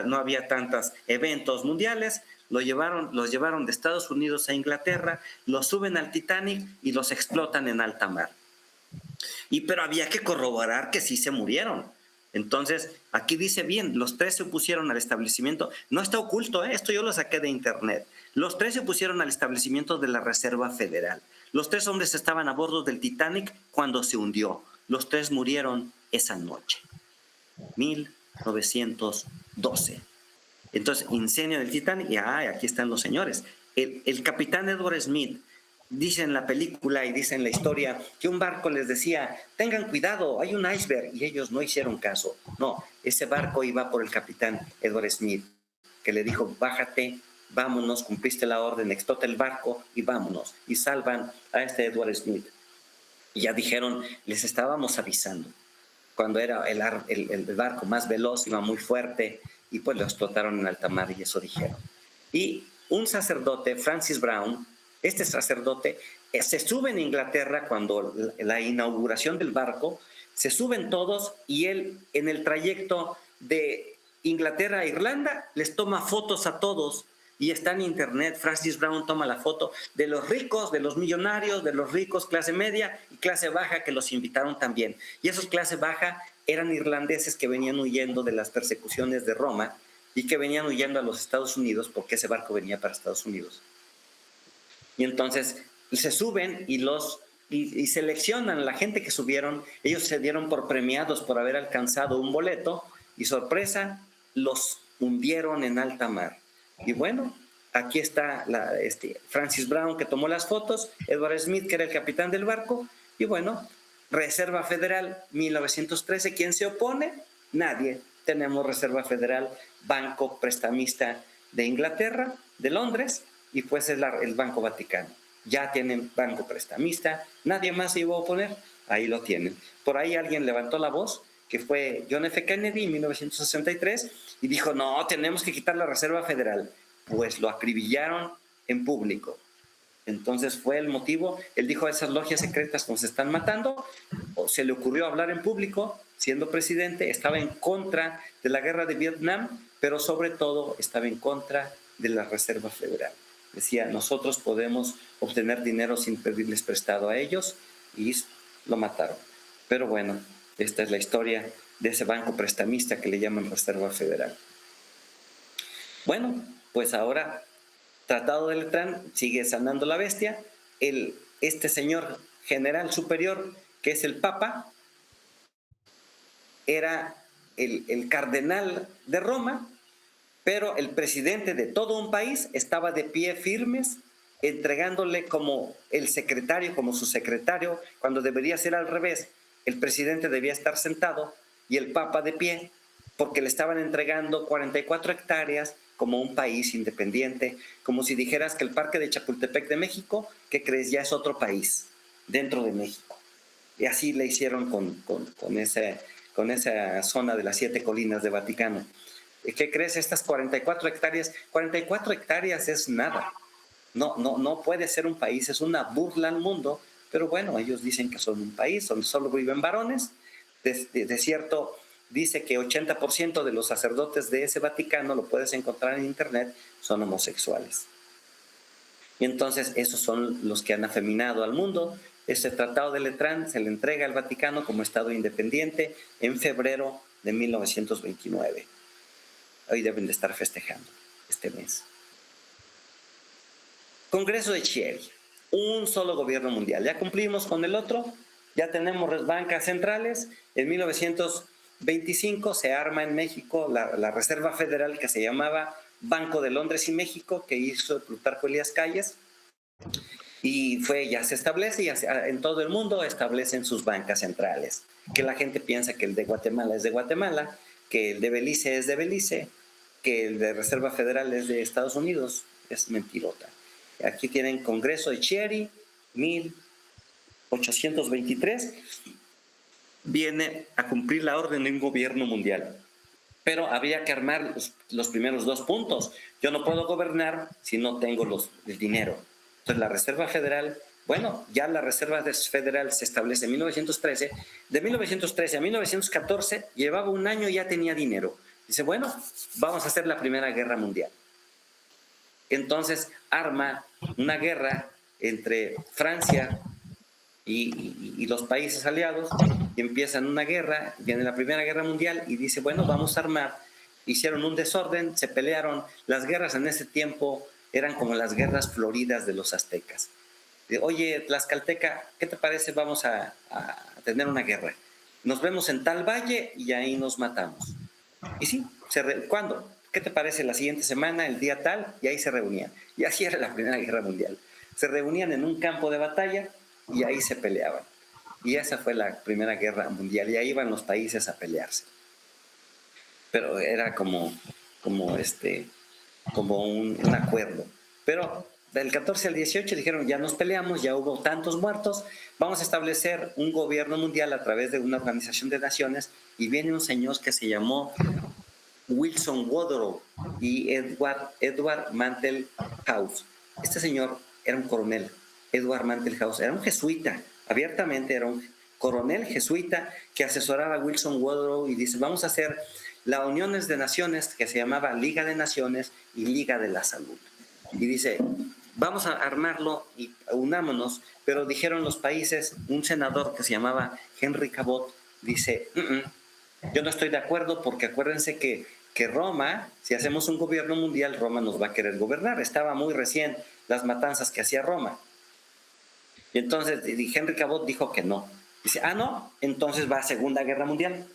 No había tantos eventos mundiales, los llevaron de Estados Unidos a Inglaterra, los suben al Titanic y los explotan en alta mar. Pero había que corroborar que sí se murieron. Entonces, aquí dice bien, los 3 se opusieron al establecimiento, no está oculto, esto yo lo saqué de internet. Los 3 se opusieron al establecimiento de la Reserva Federal. Los 3 hombres estaban a bordo del Titanic cuando se hundió. Los 3 murieron esa noche, 1912. Entonces, incendio del Titanic, y aquí están los señores. El capitán Edward Smith dice en la película y dice en la historia que un barco les decía, tengan cuidado, hay un iceberg, y ellos no hicieron caso. No, ese barco iba por el capitán Edward Smith, que le dijo, bájate, vámonos, cumpliste la orden, explota el barco y vámonos. Y salvan a este Edward Smith. Y ya dijeron, les estábamos avisando. Cuando era el barco más veloz, iba muy fuerte, y pues lo explotaron en alta mar, y eso dijeron. Y un sacerdote, Francis Brown, este sacerdote se sube en Inglaterra cuando la inauguración del barco, se suben todos, y él en el trayecto de Inglaterra a Irlanda les toma fotos a todos, y está en internet. Francis Brown toma la foto de los ricos, de los millonarios, de los ricos, clase media y clase baja, que los invitaron también. Y esos clase baja eran irlandeses que venían huyendo de las persecuciones de Roma y que venían huyendo a los Estados Unidos, porque ese barco venía para Estados Unidos. Y entonces se suben y seleccionan la gente que subieron. Ellos se dieron por premiados por haber alcanzado un boleto, y sorpresa, los hundieron en alta mar. Y bueno, aquí está Francis Brown, que tomó las fotos, Edward Smith, que era el capitán del barco, y bueno, Reserva Federal, 1913, ¿quién se opone? Nadie. Tenemos Reserva Federal, banco prestamista de Inglaterra, de Londres, y pues es el Banco Vaticano. Ya tienen banco prestamista, nadie más se iba a oponer, ahí lo tienen. Por ahí alguien levantó la voz, que fue John F. Kennedy en 1963, y dijo, no, tenemos que quitar la Reserva Federal. Pues lo acribillaron en público. Entonces fue el motivo. Él dijo, esas logias secretas nos están matando. O se le ocurrió hablar en público, siendo presidente, estaba en contra de la guerra de Vietnam, pero sobre todo estaba en contra de la Reserva Federal. Decía, nosotros podemos obtener dinero sin pedirles prestado a ellos, y lo mataron. Pero bueno, esta es la historia de ese banco prestamista que le llaman Reserva Federal. Bueno, pues ahora, Tratado de Letrán, sigue sanando la bestia. Este señor general superior, que es el Papa, era el cardenal de Roma, pero el presidente de todo un país estaba de pie firmes, entregándole como el secretario, como su secretario, cuando debería ser al revés. El presidente debía estar sentado y el Papa de pie, porque le estaban entregando 44 hectáreas como un país independiente, como si dijeras que el Parque de Chapultepec de México, ¿qué crees? Ya es otro país dentro de México. Y así le hicieron con esa zona de las 7 colinas de Vaticano. ¿Qué crees? Estas 44 hectáreas es nada. No puede ser un país, es una burla al mundo, pero bueno, ellos dicen que son un país donde solo viven varones. De cierto, dice que 80% de los sacerdotes de ese Vaticano, lo puedes encontrar en internet, son homosexuales. Y entonces esos son los que han afeminado al mundo. Este Tratado de Letrán se le entrega al Vaticano como Estado independiente en febrero de 1929. Hoy deben de estar festejando este mes. Congreso de Chieri, un solo gobierno mundial. Ya cumplimos con el otro, ya tenemos bancas centrales. En 1925 se arma en México la Reserva Federal, que se llamaba Banco de Londres y México, que hizo Plutarco Elías Calles, y ya se establece, y en todo el mundo establecen sus bancas centrales. Que la gente piensa que el de Guatemala es de Guatemala, que el de Belice es de Belice, que el de Reserva Federal es de Estados Unidos. Es mentirota. Aquí tienen Congreso de Chieri, 1823. Viene a cumplir la orden de un gobierno mundial. Pero había que armar los primeros 2 puntos. Yo no puedo gobernar si no tengo el dinero. Entonces la Reserva Federal, bueno, ya la Reserva Federal se establece en 1913. De 1913 a 1914 llevaba un año y ya tenía dinero. Dice, bueno, vamos a hacer la Primera Guerra Mundial. Entonces arma una guerra entre Francia y los países aliados, y empiezan una guerra, viene la Primera Guerra Mundial, y dice, bueno, vamos a armar. Hicieron un desorden, se pelearon. Las guerras en ese tiempo eran como las guerras floridas de los aztecas. Oye, Tlaxcalteca, ¿qué te parece? Vamos a tener una guerra. Nos vemos en tal valle y ahí nos matamos. Y sí, ¿cuándo? ¿Qué te parece? La siguiente semana, el día tal, y ahí se reunían. Y así era la Primera Guerra Mundial. Se reunían en un campo de batalla y ahí se peleaban. Y esa fue la Primera Guerra Mundial, y ahí iban los países a pelearse. Pero era como un acuerdo. Pero del 14 al 18 dijeron, ya nos peleamos, ya hubo tantos muertos, vamos a establecer un gobierno mundial a través de una organización de naciones, y viene un señor que se llamó Wilson Woodrow y Edward Mantel House. Este señor era un coronel. Edward Mantel House era un jesuita, abiertamente era un coronel jesuita que asesoraba a Wilson Woodrow, y dice, vamos a hacer la Uniones de Naciones, que se llamaba Liga de Naciones y Liga de la Salud. Y dice, vamos a armarlo y unámonos. Pero dijeron los países, un senador que se llamaba Henry Cabot, dice, yo no estoy de acuerdo, porque acuérdense que Roma, si hacemos un gobierno mundial, Roma nos va a querer gobernar. Estaba muy recién las matanzas que hacía Roma. Y entonces Henry Cabot dijo que no. Dice, no, entonces va a Segunda Guerra Mundial.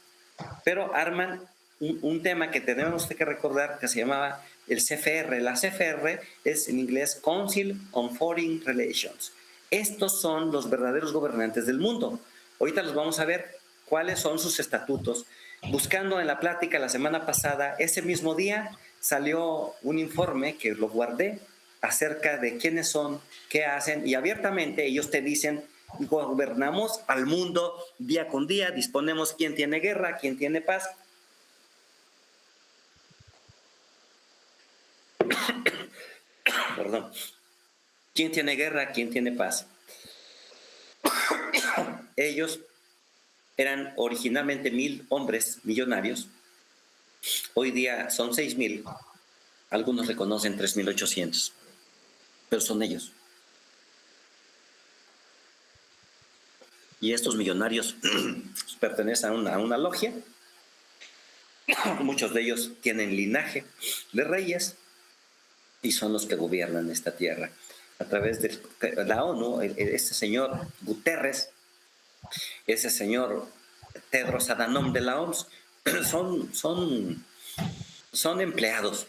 Pero arman un tema que tenemos que recordar, que se llamaba el CFR. La CFR es en inglés Council on Foreign Relations. Estos son los verdaderos gobernantes del mundo. Ahorita los vamos a ver cuáles son sus estatutos. Buscando en la plática la semana pasada, ese mismo día salió un informe que lo guardé acerca de quiénes son, qué hacen, y abiertamente ellos te dicen, gobernamos al mundo día con día, disponemos quién tiene guerra, quién tiene paz. Perdón. ¿Quién tiene guerra, quién tiene paz? Ellos eran originalmente 1,000 hombres millonarios. Hoy día son 6,000. Algunos reconocen 3,800. Pero son ellos. Y estos millonarios pertenecen a una logia. Muchos de ellos tienen linaje de reyes y son los que gobiernan esta tierra. A través de la ONU, este señor Guterres, ese señor Tedros Adhanom de la OMS, son empleados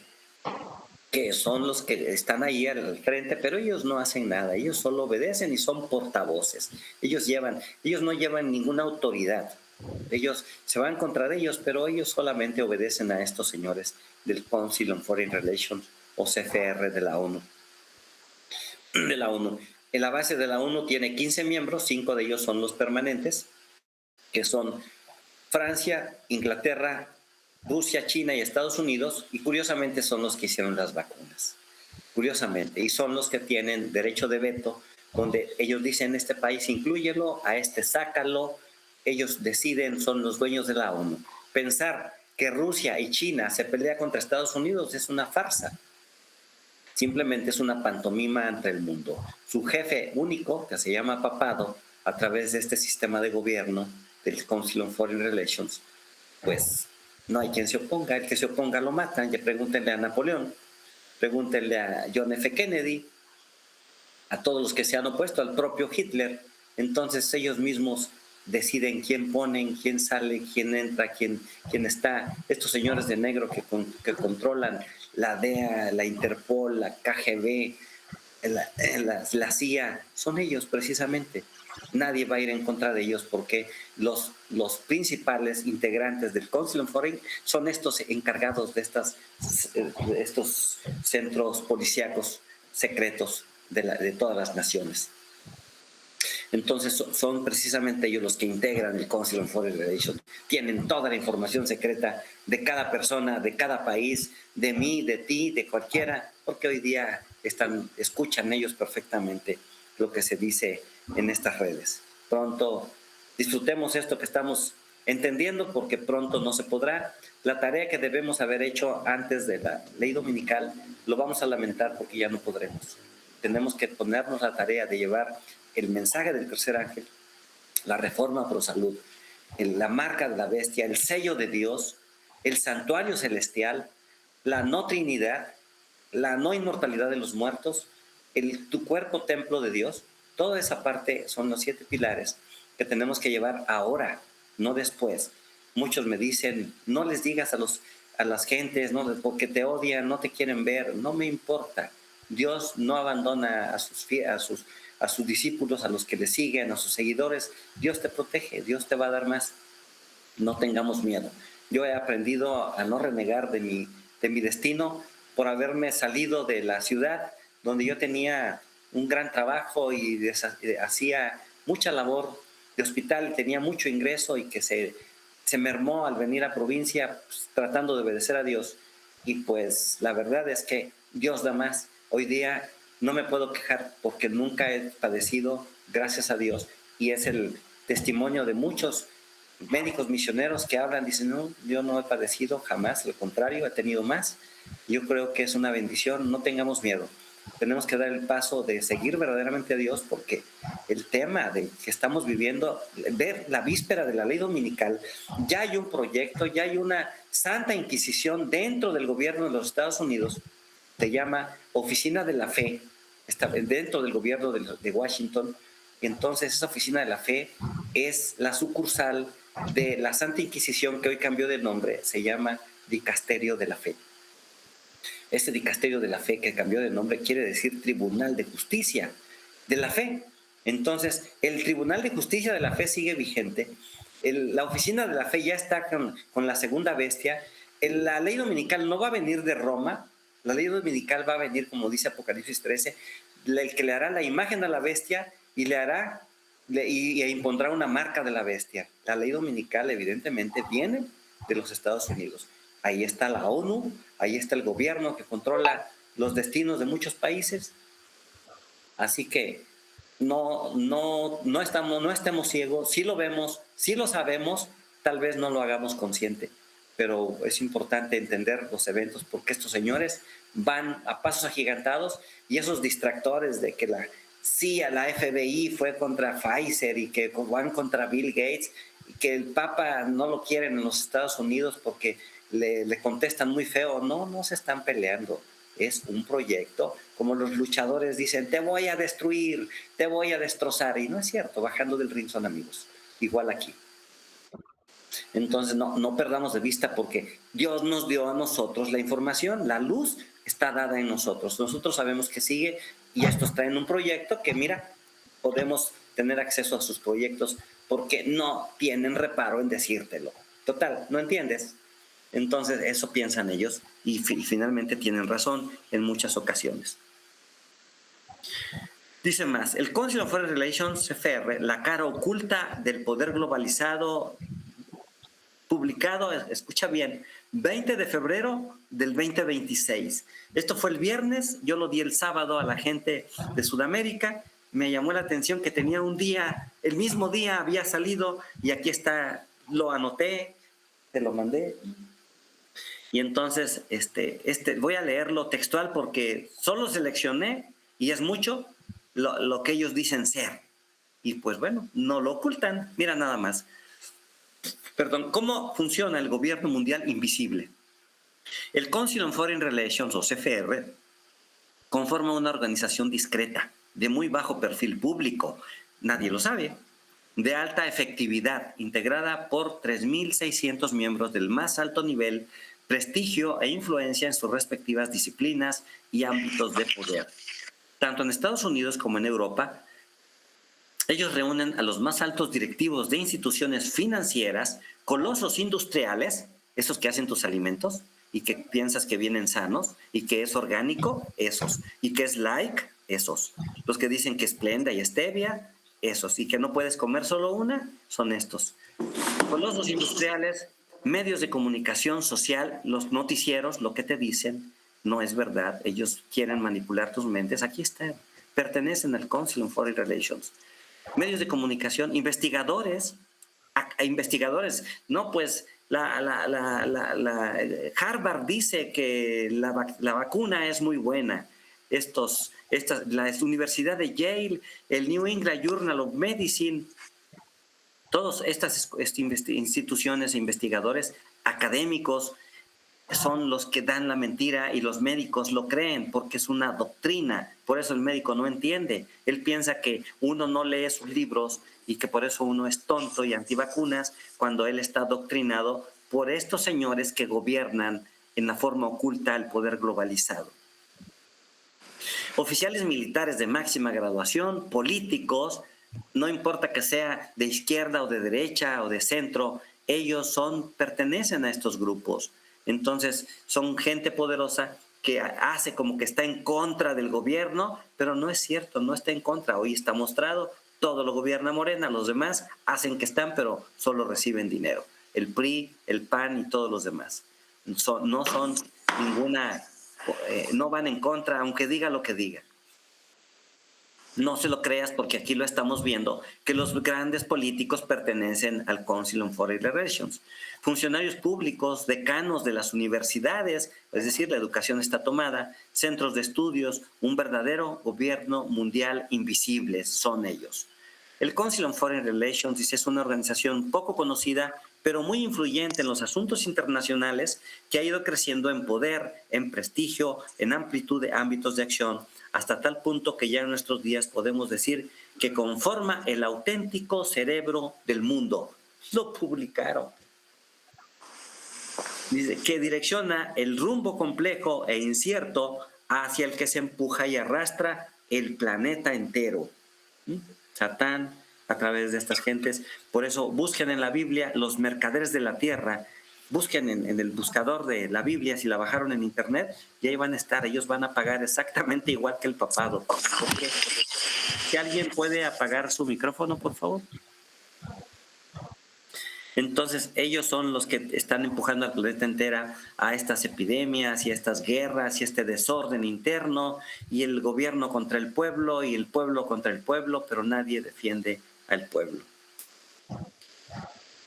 que son los que están ahí al frente, pero ellos no hacen nada, ellos solo obedecen y son portavoces. Ellos no llevan ninguna autoridad. Ellos se van contra ellos, pero ellos solamente obedecen a estos señores del Council on Foreign Relations, o CFR de la ONU. En la base de la ONU tiene 15 miembros, 5 de ellos son los permanentes, que son Francia, Inglaterra, Rusia, China y Estados Unidos, y curiosamente son los que hicieron las vacunas. Curiosamente, y son los que tienen derecho de veto, donde ellos dicen, este país inclúyelo, a este sácalo, ellos deciden, son los dueños de la ONU. Pensar que Rusia y China se pelean contra Estados Unidos es una farsa. Simplemente es una pantomima ante el mundo. Su jefe único, que se llama Papado, a través de este sistema de gobierno del Council on Foreign Relations, pues no hay quien se oponga. El que se oponga lo matan. Ya pregúntenle a Napoleón, pregúntenle a John F. Kennedy, a todos los que se han opuesto, al propio Hitler. Entonces ellos mismos deciden quién ponen, quién sale, quién entra, quién está. Estos señores de negro que controlan la DEA, la Interpol, la KGB, la CIA, son ellos precisamente. Nadie va a ir en contra de ellos porque los principales integrantes del Council on Foreign son estos encargados de estos centros policíacos secretos de todas las naciones. Entonces son precisamente ellos los que integran el Council on Foreign Relations. Tienen toda la información secreta de cada persona, de cada país, de mí, de ti, de cualquiera, porque hoy día escuchan ellos perfectamente lo que se dice en estas redes. Pronto disfrutemos esto que estamos entendiendo, porque pronto no se podrá. La tarea que debemos haber hecho antes de la ley dominical lo vamos a lamentar porque ya no podremos. Tenemos que ponernos la tarea de llevar el mensaje del tercer ángel, la reforma pro salud, la marca de la bestia, el sello de Dios, el santuario celestial, la no trinidad, la no inmortalidad de los muertos, tu cuerpo templo de Dios. Toda esa parte son los 7 pilares que tenemos que llevar ahora, no después. Muchos me dicen, no les digas a las gentes, no, porque te odian, no te quieren ver. No me importa. Dios no abandona a sus discípulos, a los que le siguen, a sus seguidores. Dios te protege, Dios te va a dar más. No tengamos miedo. Yo he aprendido a no renegar de mi destino por haberme salido de la ciudad donde yo tenía un gran trabajo y hacía mucha labor de hospital, tenía mucho ingreso, y que se mermó al venir a provincia, pues, tratando de obedecer a Dios. Y pues la verdad es que Dios da más. Hoy día no me puedo quejar porque nunca he padecido, gracias a Dios, y es el testimonio de muchos médicos misioneros que hablan, dicen, no, yo no he padecido jamás, al contrario, he tenido más. Yo creo que es una bendición. No tengamos miedo. Tenemos que dar el paso de seguir verdaderamente a Dios, porque el tema que estamos viviendo, ver la víspera de la ley dominical, ya hay un proyecto, ya hay una santa inquisición dentro del gobierno de los Estados Unidos. Se llama Oficina de la Fe, está dentro del gobierno de Washington. Entonces esa Oficina de la Fe es la sucursal de la Santa Inquisición, que hoy cambió de nombre, se llama Dicasterio de la Fe. Este Dicasterio de la Fe, que cambió de nombre, quiere decir Tribunal de Justicia de la Fe. Entonces, el Tribunal de Justicia de la Fe sigue vigente. La Oficina de la Fe ya está con la segunda bestia. La ley dominical no va a venir de Roma. La ley dominical va a venir, como dice Apocalipsis 13, el que le hará la imagen a la bestia y e impondrá una marca de la bestia. La ley dominical, evidentemente, viene de los Estados Unidos. Ahí está la ONU, ahí está el gobierno que controla los destinos de muchos países. Así que no estemos ciegos. Sí lo vemos, sí lo sabemos, tal vez no lo hagamos consciente, pero es importante entender los eventos, porque estos señores van a pasos agigantados, y esos distractores de que la CIA, la FBI fue contra Pfizer y que van contra Bill Gates, y que el Papa no lo quieren en los Estados Unidos porque le contestan muy feo. No se están peleando. Es un proyecto, como los luchadores dicen, te voy a destruir, te voy a destrozar. Y no es cierto, bajando del ring son amigos. Igual aquí. Entonces no perdamos de vista, porque Dios nos dio a nosotros la información, la luz está dada en nosotros. Nosotros sabemos que sigue, y estos traen un proyecto que, mira, podemos tener acceso a sus proyectos porque no tienen reparo en decírtelo. Total, ¿no entiendes? Entonces, eso piensan ellos y finalmente tienen razón en muchas ocasiones. Dice más, el Council of Foreign Relations, CFR, la cara oculta del poder globalizado, publicado, escucha bien, 20 de febrero del 2026. Esto fue el viernes, yo lo di el sábado a la gente de Sudamérica, me llamó la atención que tenía un día, el mismo día había salido y aquí está, lo anoté, te lo mandé. Y entonces voy a leerlo textual porque solo seleccioné, y es mucho, lo que ellos dicen ser. Y pues bueno, no lo ocultan. Mira nada más. Perdón, ¿cómo funciona el gobierno mundial invisible? El Council on Foreign Relations, o CFR, conforma una organización discreta, de muy bajo perfil público, nadie lo sabe, de alta efectividad, integrada por 3.600 miembros del más alto nivel, prestigio e influencia en sus respectivas disciplinas y ámbitos de poder. Tanto en Estados Unidos como en Europa, ellos reúnen a los más altos directivos de instituciones financieras, colosos industriales, esos que hacen tus alimentos y que piensas que vienen sanos y que es orgánico, esos, y que es like, esos. Los que dicen que es Splenda y stevia, esos, y que no puedes comer solo una, son estos. Colosos industriales, medios de comunicación social, los noticieros, lo que te dicen no es verdad, ellos quieren manipular tus mentes, aquí están, pertenecen al Council on Foreign Relations. Medios de comunicación, investigadores, no, pues Harvard dice que la vacuna es muy buena. La Universidad de Yale, el New England Journal of Medicine, todas estas instituciones e investigadores académicos son los que dan la mentira y los médicos lo creen porque es una doctrina. Por eso el médico no entiende. Él piensa que uno no lee sus libros y que por eso uno es tonto y antivacunas cuando él está adoctrinado por estos señores que gobiernan en la forma oculta el poder globalizado. Oficiales militares de máxima graduación, políticos, no importa que sea de izquierda o de derecha o de centro, ellos pertenecen a estos grupos. Entonces, son gente poderosa que hace como que está en contra del gobierno, pero no es cierto, no está en contra. Hoy está mostrado, todo lo gobierna Morena, los demás hacen que están, pero solo reciben dinero. El PRI, el PAN y todos los demás. No son ninguna, no van en contra, aunque diga lo que diga. No se lo creas porque aquí lo estamos viendo, que los grandes políticos pertenecen al Council on Foreign Relations. Funcionarios públicos, decanos de las universidades, es decir, la educación está tomada, centros de estudios, un verdadero gobierno mundial invisible son ellos. El Council on Foreign Relations dice, es una organización poco conocida, pero muy influyente en los asuntos internacionales, que ha ido creciendo en poder, en prestigio, en amplitud de ámbitos de acción, hasta tal punto que ya en nuestros días podemos decir que conforma el auténtico cerebro del mundo. Lo publicaron. Dice que direcciona el rumbo complejo e incierto hacia el que se empuja y arrastra el planeta entero. Satán, a través de estas gentes. Por eso busquen en la Biblia los mercaderes de la tierra. Busquen en el buscador de la Biblia, si la bajaron en internet, y ahí van a estar, ellos van a pagar exactamente igual que el papado. Porque, si alguien puede apagar su micrófono, por favor. Entonces, ellos son los que están empujando al planeta entero a estas epidemias y a estas guerras y este desorden interno, y el gobierno contra el pueblo y el pueblo contra el pueblo, pero nadie defiende al pueblo.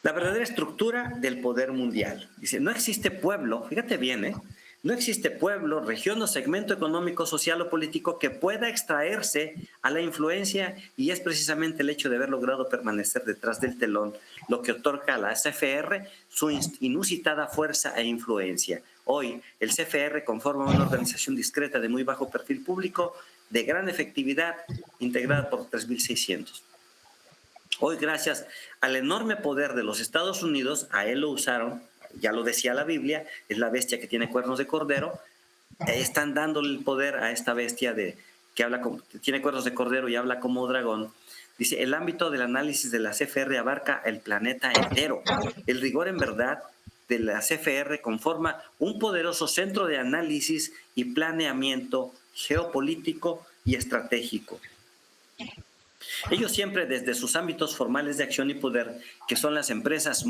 La verdadera estructura del poder mundial. Dice, no existe pueblo, fíjate bien, no existe pueblo, región o segmento económico, social o político que pueda extraerse a la influencia, y es precisamente el hecho de haber logrado permanecer detrás del telón lo que otorga a la CFR su inusitada fuerza e influencia. Hoy, el CFR conforma una organización discreta de muy bajo perfil público, de gran efectividad, integrada por 3.600. Hoy, gracias al enorme poder de los Estados Unidos, a él lo usaron, ya lo decía la Biblia, es la bestia que tiene cuernos de cordero, están dándole el poder a esta bestia que tiene cuernos de cordero y habla como dragón. Dice, el ámbito del análisis de la CFR abarca el planeta entero. El rigor en verdad de la CFR conforma un poderoso centro de análisis y planeamiento geopolítico y estratégico. Ellos siempre desde sus ámbitos formales de acción y poder, que son las empresas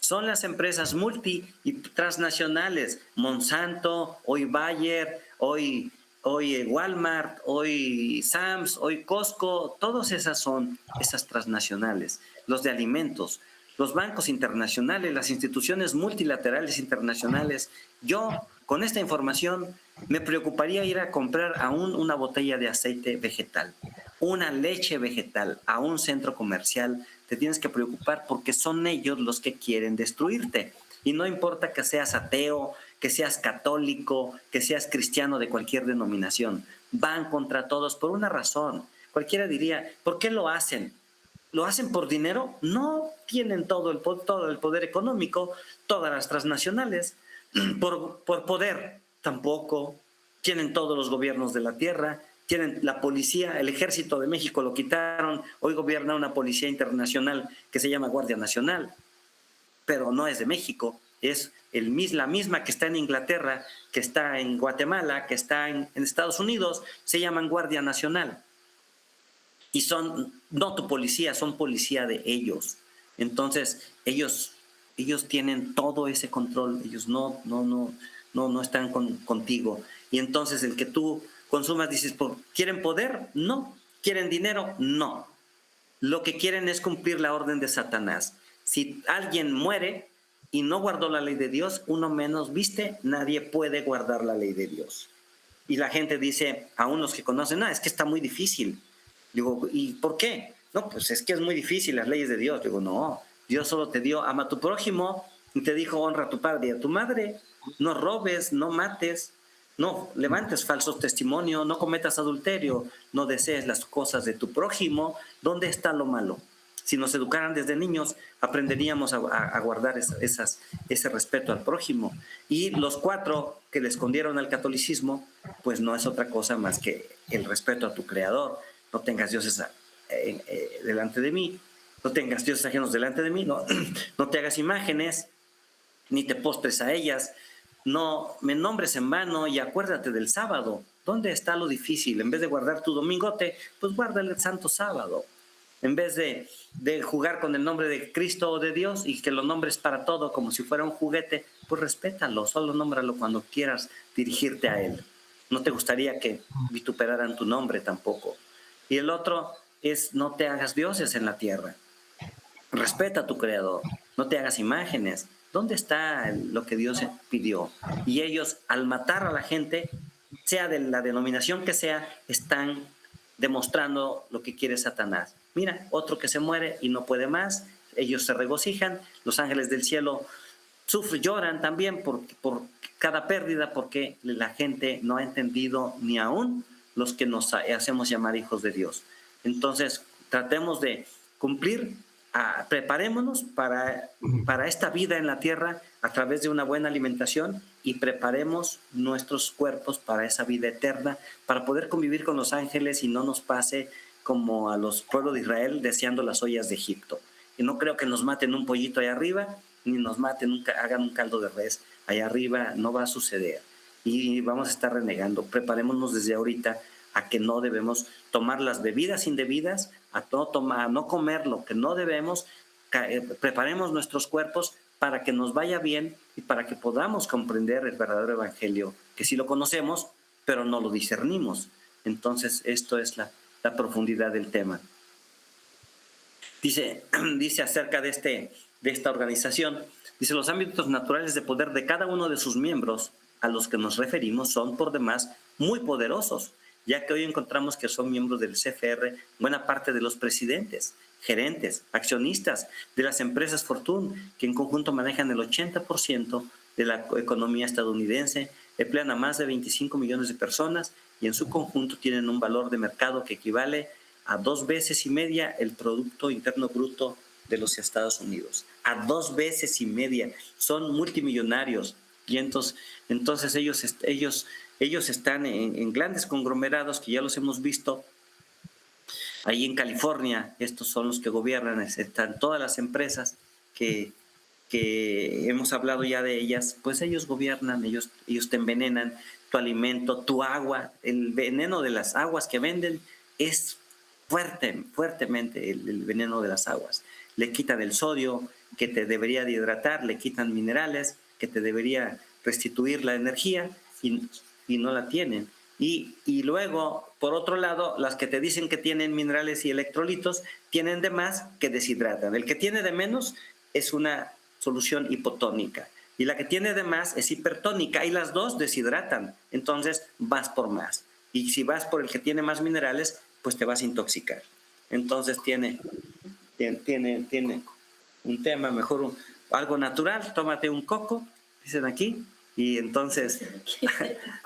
son las empresas multi y transnacionales, Monsanto, hoy Bayer, hoy Walmart, hoy Sam's, hoy Costco, todas esas son esas transnacionales, los de alimentos, los bancos internacionales, las instituciones multilaterales internacionales. Yo, con esta información, me preocuparía ir a comprar aún una botella de aceite vegetal, una leche vegetal a un centro comercial. Te tienes que preocupar porque son ellos los que quieren destruirte. Y no importa que seas ateo, que seas católico, que seas cristiano de cualquier denominación, van contra todos por una razón. Cualquiera diría, ¿por qué lo hacen? ¿Lo hacen por dinero? No, tienen todo el poder económico, todas las transnacionales. Por poder, tampoco. Tienen todos los gobiernos de la tierra, tienen la policía, el ejército de México lo quitaron, hoy gobierna una policía internacional que se llama Guardia Nacional, pero no es de México, es la misma que está en Inglaterra, que está en Guatemala, que está en Estados Unidos, se llaman Guardia Nacional. Y son no tu policía, son policía de ellos. Entonces, ellos tienen todo ese control, ellos no están contigo. Y entonces el que tú consumas, dices, ¿quieren poder? No. ¿Quieren dinero? No. Lo que quieren es cumplir la orden de Satanás. Si alguien muere y no guardó la ley de Dios, uno menos, ¿viste? Nadie puede guardar la ley de Dios. Y la gente dice, aún los que conocen, es que está muy difícil. Digo, ¿y por qué? No, pues es que es muy difícil las leyes de Dios. Digo, no, Dios solo te dio, ama a tu prójimo, y te dijo, honra a tu padre y a tu madre. No robes, no mates, no levantes falsos testimonios, no cometas adulterio, no desees las cosas de tu prójimo. ¿Dónde está lo malo? Si nos educaran desde niños, aprenderíamos a guardar ese respeto al prójimo. Y los 4 que le escondieron al catolicismo, pues no es otra cosa más que el respeto a tu creador. No tengas dioses delante de mí, no tengas dioses ajenos delante de mí, no te hagas imágenes, ni te postres a ellas, no me nombres en vano y acuérdate del sábado. ¿Dónde está lo difícil? En vez de guardar tu domingote, pues guarda el santo sábado. En vez de jugar con el nombre de Cristo o de Dios y que lo nombres para todo como si fuera un juguete, pues respétalo, solo nómbralo cuando quieras dirigirte a él. No te gustaría que vituperaran tu nombre tampoco. Y el otro es, no te hagas dioses en la tierra. Respeta a tu creador, no te hagas imágenes. ¿Dónde está lo que Dios pidió? Y ellos, al matar a la gente, sea de la denominación que sea, están demostrando lo que quiere Satanás. Mira, otro que se muere y no puede más, ellos se regocijan, los ángeles del cielo lloran también por cada pérdida, porque la gente no ha entendido ni aún los que nos hacemos llamar hijos de Dios. Entonces, tratemos de cumplir, preparémonos para esta vida en la tierra a través de una buena alimentación y preparemos nuestros cuerpos para esa vida eterna, para poder convivir con los ángeles y no nos pase como a los pueblos de Israel deseando las ollas de Egipto. Y no creo que nos maten un pollito allá arriba, ni nos maten, hagan un caldo de res allá arriba, no va a suceder. Y vamos a estar renegando. Preparémonos desde ahorita a que no debemos tomar las bebidas indebidas, a no comer lo que no debemos. Preparemos nuestros cuerpos para que nos vaya bien y para que podamos comprender el verdadero evangelio, que sí lo conocemos, pero no lo discernimos. Entonces, esto es la profundidad del tema. Dice acerca de esta organización, dice, los ámbitos naturales de poder de cada uno de sus miembros a los que nos referimos son por demás muy poderosos, ya que hoy encontramos que son miembros del CFR buena parte de los presidentes, gerentes, accionistas de las empresas Fortune, que en conjunto manejan el 80% de la economía estadounidense, emplean a más de 25 millones de personas y en su conjunto tienen un valor de mercado que equivale a 2,5 veces el Producto Interno Bruto de los Estados Unidos. A 2,5 veces. Son multimillonarios. Y entonces ellos están en grandes conglomerados que ya los hemos visto. Ahí en California, estos son los que gobiernan, están todas las empresas que que hemos hablado ya de ellas, pues ellos gobiernan, ellos te envenenan tu alimento, tu agua. El veneno de las aguas que venden es fuertemente el veneno de las aguas. Le quitan el sodio que te debería de hidratar, le quitan minerales que te debería restituir la energía y no la tienen. Y luego, por otro lado, las que te dicen que tienen minerales y electrolitos tienen de más que deshidratan. El que tiene de menos es una solución hipotónica y la que tiene de más es hipertónica y las dos deshidratan. Entonces vas por más. Y si vas por el que tiene más minerales, pues te vas a intoxicar. Entonces tiene un tema, mejor algo natural, tómate un coco, dicen aquí, y entonces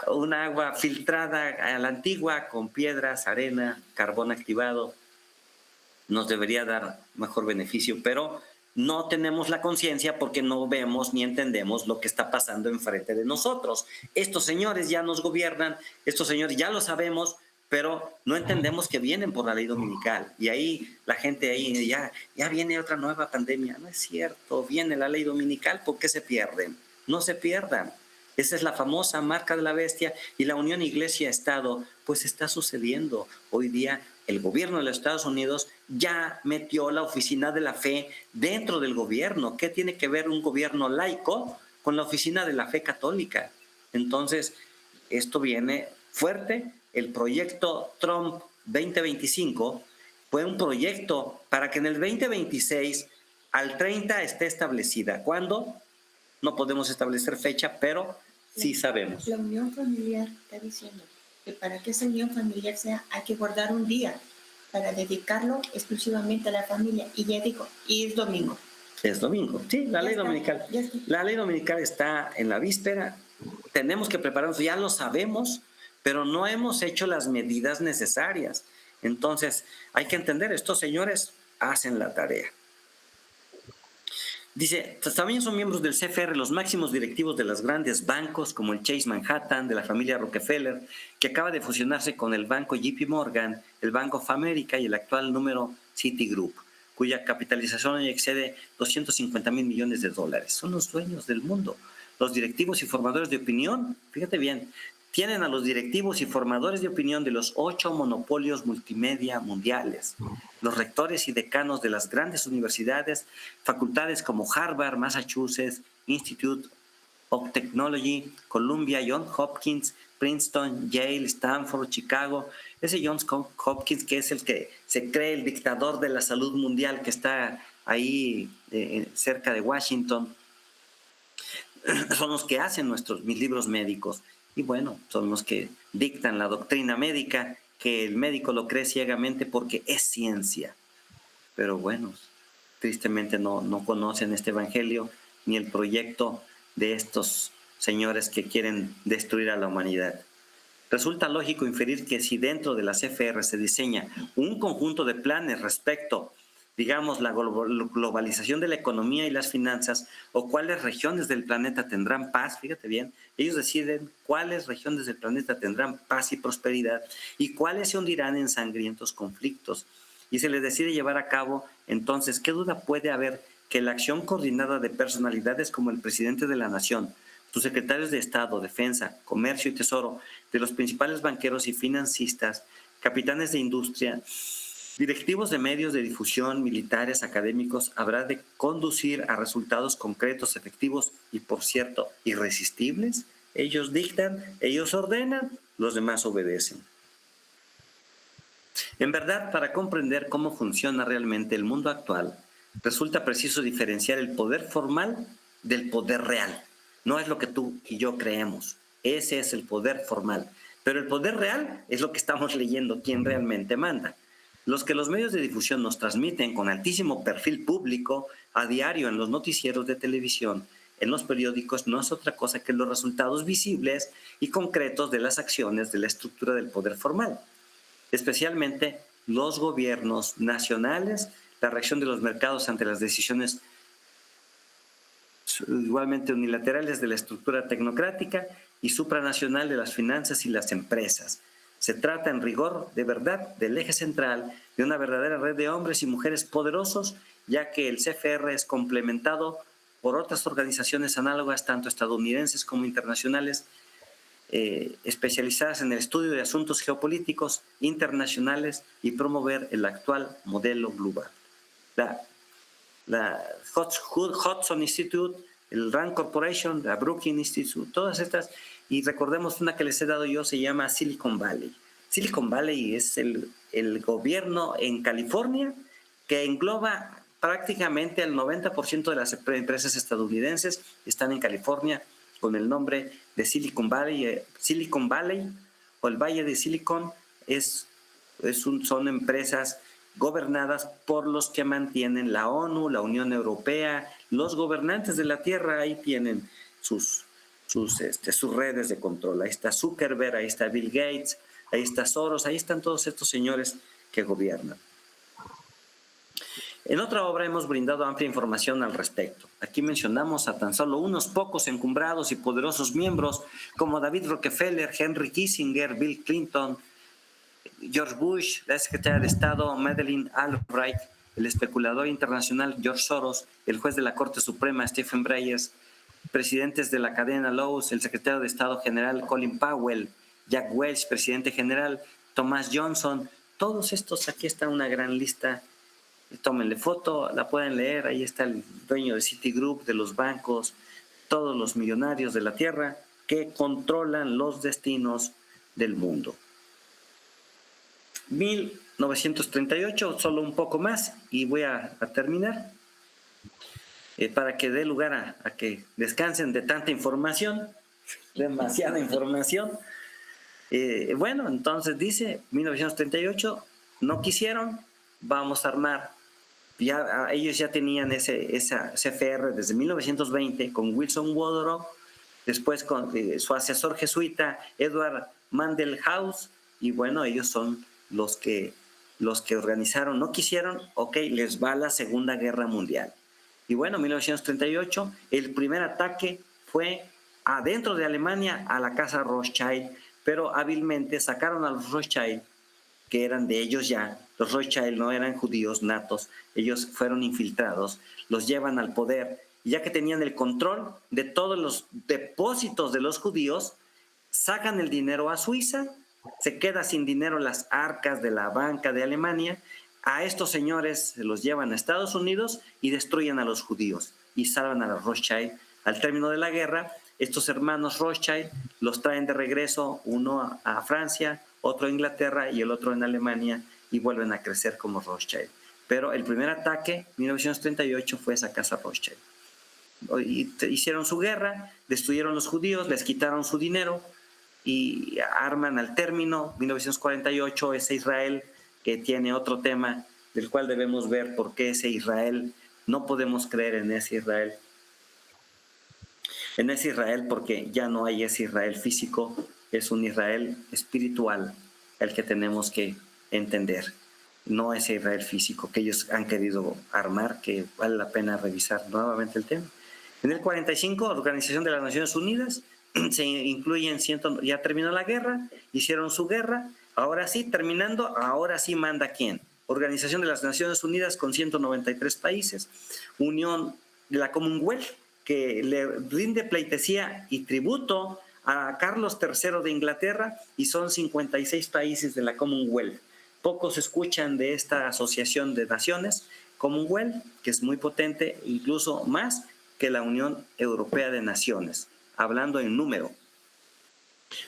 un agua filtrada a la antigua con piedras, arena, carbón activado, nos debería dar mejor beneficio, pero no tenemos la conciencia porque no vemos ni entendemos lo que está pasando enfrente de nosotros. Estos señores ya nos gobiernan, estos señores ya lo sabemos, pero no entendemos que vienen por la ley dominical. Y ahí la gente ahí ya viene otra nueva pandemia. No es cierto, viene la ley dominical, ¿por qué se pierden? No se pierdan. Esa es la famosa marca de la bestia y la unión iglesia-estado, pues está sucediendo. Hoy día el gobierno de los Estados Unidos ya metió la oficina de la fe dentro del gobierno. ¿Qué tiene que ver un gobierno laico con la oficina de la fe católica? Entonces, esto viene fuerte. El proyecto Trump 2025 fue un proyecto para que en el 2026 al 30 esté establecida. ¿Cuándo? No podemos establecer fecha, pero sí sabemos. La unión familiar está diciendo que para que esa unión familiar sea, hay que guardar un día para dedicarlo exclusivamente a la familia. Y ya digo, y es domingo. Es domingo, sí, la ley dominical. La ley dominical está en la víspera. Tenemos que prepararnos, ya lo sabemos, pero no hemos hecho las medidas necesarias. Entonces, hay que entender, estos señores hacen la tarea. Dice, también son miembros del CFR los máximos directivos de los grandes bancos como el Chase Manhattan, de la familia Rockefeller, que acaba de fusionarse con el banco JP Morgan, el Bank of America y el actual número Citigroup, cuya capitalización hoy excede 250,000 millones de dólares. Son los dueños del mundo. Los directivos y formadores de opinión, fíjate bien, tienen a los directivos y formadores de opinión de los 8 monopolios multimedia mundiales, los rectores y decanos de las grandes universidades, facultades como Harvard, Massachusetts, Institute of Technology, Columbia, Johns Hopkins, Princeton, Yale, Stanford, Chicago. Ese Johns Hopkins, que es el que se cree el dictador de la salud mundial, que está ahí cerca de Washington, son los que hacen mis libros médicos. Y bueno, son los que dictan la doctrina médica, que el médico lo cree ciegamente porque es ciencia. Pero bueno, tristemente no conocen este evangelio ni el proyecto de estos señores que quieren destruir a la humanidad. Resulta lógico inferir que si dentro de la CFR se diseña un conjunto de planes respecto, digamos, la globalización de la economía y las finanzas, o cuáles regiones del planeta tendrán paz, fíjate bien, ellos deciden cuáles regiones del planeta tendrán paz y prosperidad y cuáles se hundirán en sangrientos conflictos. Y se les decide llevar a cabo, entonces, ¿qué duda puede haber que la acción coordinada de personalidades como el presidente de la nación, sus secretarios de Estado, Defensa, Comercio y Tesoro, de los principales banqueros y financistas, capitanes de industria, directivos de medios de difusión, militares, académicos, habrá de conducir a resultados concretos, efectivos y, por cierto, irresistibles? Ellos dictan, ellos ordenan, los demás obedecen. En verdad, para comprender cómo funciona realmente el mundo actual, resulta preciso diferenciar el poder formal del poder real. No es lo que tú y yo creemos, ese es el poder formal. Pero el poder real es lo que estamos leyendo, quién realmente manda. Los que los medios de difusión nos transmiten con altísimo perfil público a diario en los noticieros de televisión, en los periódicos, no es otra cosa que los resultados visibles y concretos de las acciones de la estructura del poder formal. Especialmente los gobiernos nacionales, la reacción de los mercados ante las decisiones igualmente unilaterales de la estructura tecnocrática y supranacional de las finanzas y las empresas. Se trata en rigor de verdad del eje central de una verdadera red de hombres y mujeres poderosos, ya que el CFR es complementado por otras organizaciones análogas, tanto estadounidenses como internacionales, especializadas en el estudio de asuntos geopolíticos internacionales y promover el actual modelo global. La Hudson Institute, el Rand Corporation, la Brookings Institute, todas estas, y recordemos una que les he dado yo, se llama Silicon Valley. Silicon Valley es el gobierno en California que engloba prácticamente el 90% de las empresas estadounidenses están en California con el nombre de Silicon Valley. Silicon Valley o el Valle de Silicon son empresas gobernadas por los que mantienen la ONU, la Unión Europea, los gobernantes de la Tierra. Ahí tienen sus redes de control. Ahí está Zuckerberg, ahí está Bill Gates, ahí está Soros, ahí están todos estos señores que gobiernan. En otra obra hemos brindado amplia información al respecto. Aquí mencionamos a tan solo unos pocos encumbrados y poderosos miembros como David Rockefeller, Henry Kissinger, Bill Clinton, George Bush, la secretaria de Estado Madeleine Albright, el especulador internacional George Soros, el juez de la Corte Suprema Stephen Breyer, presidentes de la cadena Lowe's, el secretario de Estado general Colin Powell, Jack Welch, presidente general, Thomas Johnson. Todos estos, aquí está una gran lista. Tómenle foto, la pueden leer. Ahí está el dueño de Citigroup, de los bancos, todos los millonarios de la Tierra que controlan los destinos del mundo. 1938, solo un poco más y voy a terminar para que dé lugar a que descansen de tanta información, demasiada información. Bueno, entonces dice 1938, no quisieron, vamos a armar. Ellos ya tenían esa CFR desde 1920 con Wilson Woodrow, después con su asesor jesuita Edward Mandelhaus, y bueno, ellos son los que organizaron. No quisieron, ok, les va la Segunda Guerra Mundial. Y bueno, 1938, el primer ataque fue adentro de Alemania a la casa Rothschild, pero hábilmente sacaron a los Rothschild, que eran de ellos ya. Los Rothschild no eran judíos natos, ellos fueron infiltrados, los llevan al poder, y ya que tenían el control de todos los depósitos de los judíos, sacan el dinero a Suiza, se queda sin dinero las arcas de la banca de Alemania, a estos señores se los llevan a Estados Unidos y destruyen a los judíos y salvan a los Rothschild. Al término de la guerra, estos hermanos Rothschild los traen de regreso, uno a Francia, otro a Inglaterra y el otro en Alemania, y vuelven a crecer como Rothschild. Pero el primer ataque, 1938, fue esa casa Rothschild. Hicieron su guerra, destruyeron los judíos, les quitaron su dinero y arman al término. 1948, ese Israel, que tiene otro tema del cual debemos ver por qué ese Israel, no podemos creer en ese Israel. En ese Israel porque ya no hay ese Israel físico, es un Israel espiritual el que tenemos que entender, no ese Israel físico que ellos han querido armar, que vale la pena revisar nuevamente el tema. En el 45, Organización de las Naciones Unidas, se incluyen, ya terminó la guerra, hicieron su guerra, ahora sí, terminando, ahora sí manda quién. Organización de las Naciones Unidas con 193 países, Unión de la Commonwealth, que le rinde pleitesía y tributo a Carlos III de Inglaterra, y son 56 países de la Commonwealth. Pocos escuchan de esta asociación de naciones, Commonwealth, que es muy potente, incluso más que la Unión Europea de Naciones, hablando en número,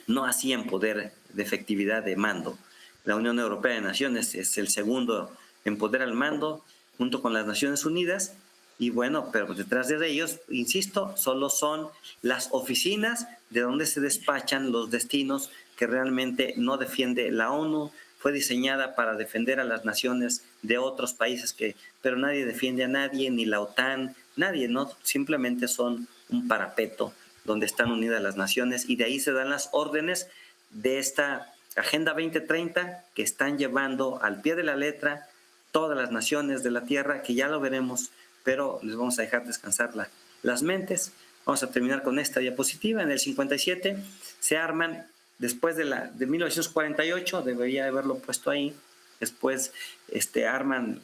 no así en poder de efectividad de mando. La Unión Europea de Naciones es el segundo en poder al mando, junto con las Naciones Unidas. Y bueno, pero detrás de ellos, insisto, solo son las oficinas de donde se despachan los destinos que realmente no defiende la ONU. Fue diseñada para defender a las naciones de otros países, pero nadie defiende a nadie, ni la OTAN, nadie, ¿no? Simplemente son un parapeto donde están unidas las naciones, y de ahí se dan las órdenes de esta Agenda 2030 que están llevando al pie de la letra todas las naciones de la Tierra, que ya lo veremos, pero les vamos a dejar descansar las mentes. Vamos a terminar con esta diapositiva. En el 57 se arman, después de 1948, debería haberlo puesto ahí, después arman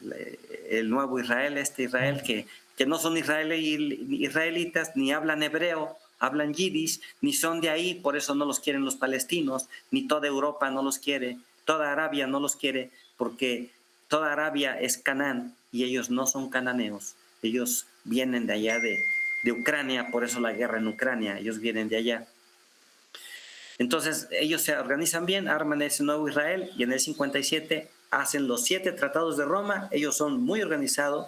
el nuevo Israel, Israel que que no son israelitas, ni hablan hebreo, hablan yiddish, ni son de ahí, por eso no los quieren los palestinos, ni toda Europa no los quiere, toda Arabia no los quiere, porque toda Arabia es Canaán y ellos no son cananeos, ellos vienen de allá de Ucrania, por eso la guerra en Ucrania, ellos vienen de allá. Entonces ellos se organizan bien, arman ese nuevo Israel y en el 57 hacen los 7 tratados de Roma, ellos son muy organizados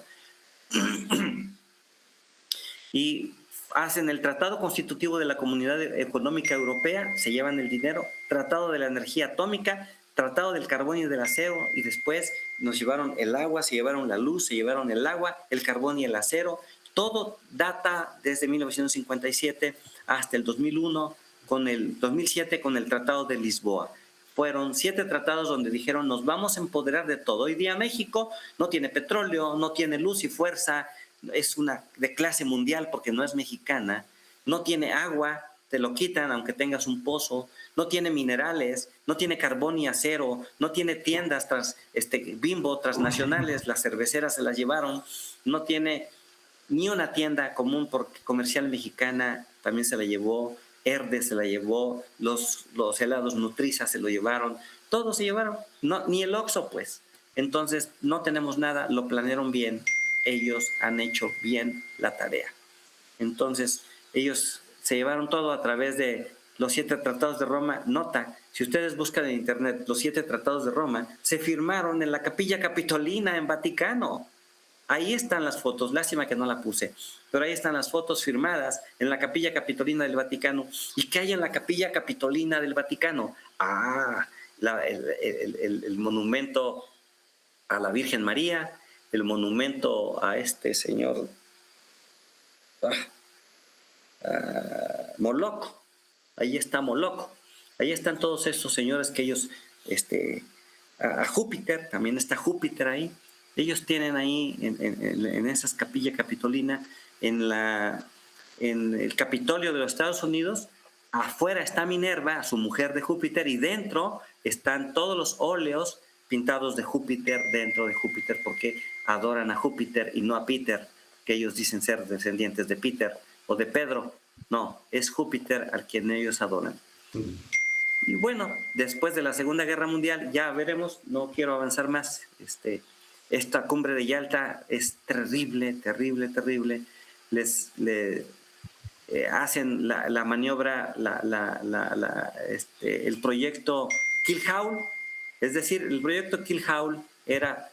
y hacen el Tratado Constitutivo de la Comunidad Económica Europea, se llevan el dinero, Tratado de la Energía Atómica, Tratado del Carbón y del Acero, y después nos llevaron el agua, se llevaron la luz, se llevaron el agua, el carbón y el acero. Todo data desde 1957 hasta el 2001, con el 2007 con el Tratado de Lisboa. Fueron 7 tratados donde dijeron nos vamos a empoderar de todo. Hoy día México no tiene petróleo, no tiene luz y fuerza, es una de clase mundial porque no es mexicana, no tiene agua, te lo quitan aunque tengas un pozo, no tiene minerales, no tiene carbón y acero, no tiene tiendas Bimbo transnacionales, las cerveceras se las llevaron, no tiene ni una tienda común porque comercial mexicana también se la llevó, Herde se la llevó, los helados Nutriza se lo llevaron, todos se llevaron, no, ni el Oxxo pues. Entonces no tenemos nada, lo planearon bien, ellos han hecho bien la tarea. Entonces ellos se llevaron todo a través de los 7 tratados de Roma. Nota, si ustedes buscan en internet los 7 tratados de Roma, se firmaron en la Capilla Capitolina en Vaticano. Ahí están las fotos, lástima que no la puse, pero ahí están las fotos firmadas en la Capilla Capitolina del Vaticano. ¿Y qué hay en la Capilla Capitolina del Vaticano? El monumento a la Virgen María, el monumento a este señor Moloch. Ahí está Moloch. Ahí están todos estos señores que ellos, a Júpiter, también está Júpiter ahí. Ellos tienen ahí en esas Capilla Capitolina, en el Capitolio de los Estados Unidos, afuera está Minerva, su mujer de Júpiter, y dentro están todos los óleos pintados de Júpiter dentro de Júpiter, porque adoran a Júpiter y no a Peter, que ellos dicen ser descendientes de Peter o de Pedro. No, es Júpiter al quien ellos adoran. Y bueno, después de la Segunda Guerra Mundial, ya veremos, no quiero avanzar más, esta cumbre de Yalta es terrible, terrible, terrible. Hacen la maniobra, el proyecto Kill Howl. Es decir, el proyecto Kill Howl era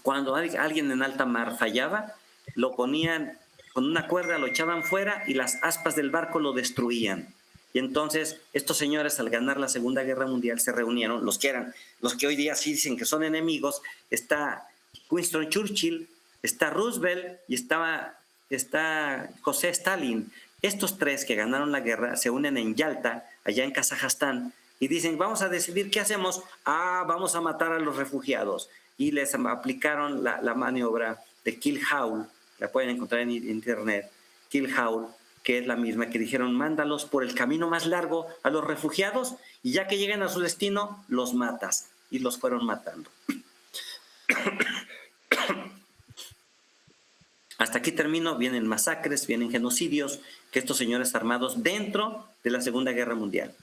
cuando alguien en alta mar fallaba, lo ponían con una cuerda, lo echaban fuera y las aspas del barco lo destruían. Y entonces estos señores, al ganar la Segunda Guerra Mundial, se reunieron, los que hoy día sí dicen que son enemigos. Está Winston Churchill, está Roosevelt y está José Stalin. Estos 3 que ganaron la guerra se unen en Yalta, allá en Kazajstán, y dicen, vamos a decidir qué hacemos. Vamos a matar a los refugiados. Y les aplicaron la maniobra de Kill Howl, la pueden encontrar en internet, Kill Howl, que es la misma que dijeron, mándalos por el camino más largo a los refugiados y ya que lleguen a su destino, los matas. Y los fueron matando. Hasta aquí termino, vienen masacres, vienen genocidios que estos señores armados dentro de la Segunda Guerra Mundial.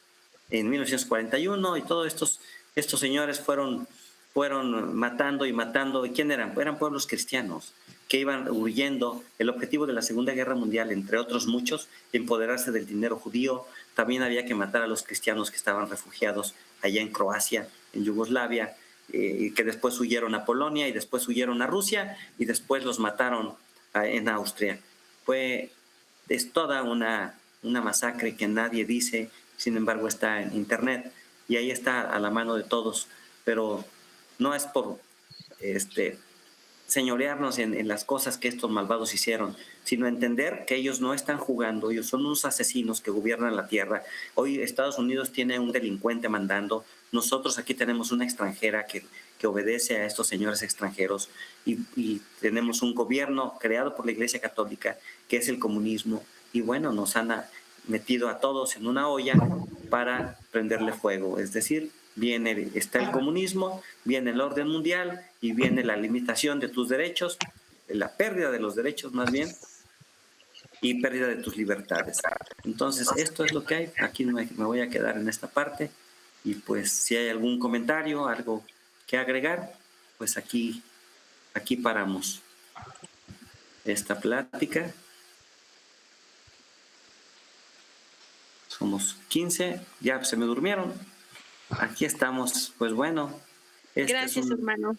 En 1941 y todos estos señores fueron matando y matando. ¿Y quién eran? Eran pueblos cristianos que iban huyendo. El objetivo de la Segunda Guerra Mundial, entre otros muchos, empoderarse del dinero judío. También había que matar a los cristianos que estaban refugiados allá en Croacia, en Yugoslavia, que después huyeron a Polonia y después huyeron a Rusia y después los mataron en Austria. Es toda una masacre que nadie dice, sin embargo está en internet y ahí está a la mano de todos, pero no es por señorearnos en las cosas que estos malvados hicieron, sino entender que ellos no están jugando, ellos son unos asesinos que gobiernan la tierra. Hoy Estados Unidos tiene un delincuente mandando, nosotros aquí tenemos una extranjera que obedece a estos señores extranjeros y tenemos un gobierno creado por la Iglesia Católica que es el comunismo, y bueno, nos han metido a todos en una olla para prenderle fuego. Es decir, está el comunismo, viene el orden mundial y viene la limitación de tus derechos. la pérdida de los derechos más bien y pérdida de tus libertades. Entonces, esto es lo que hay. Aquí me voy a quedar en esta parte y pues si hay algún comentario, algo que agregar, pues aquí paramos esta plática. Somos 15, ya se me durmieron. Aquí estamos, pues bueno. Gracias, hermano.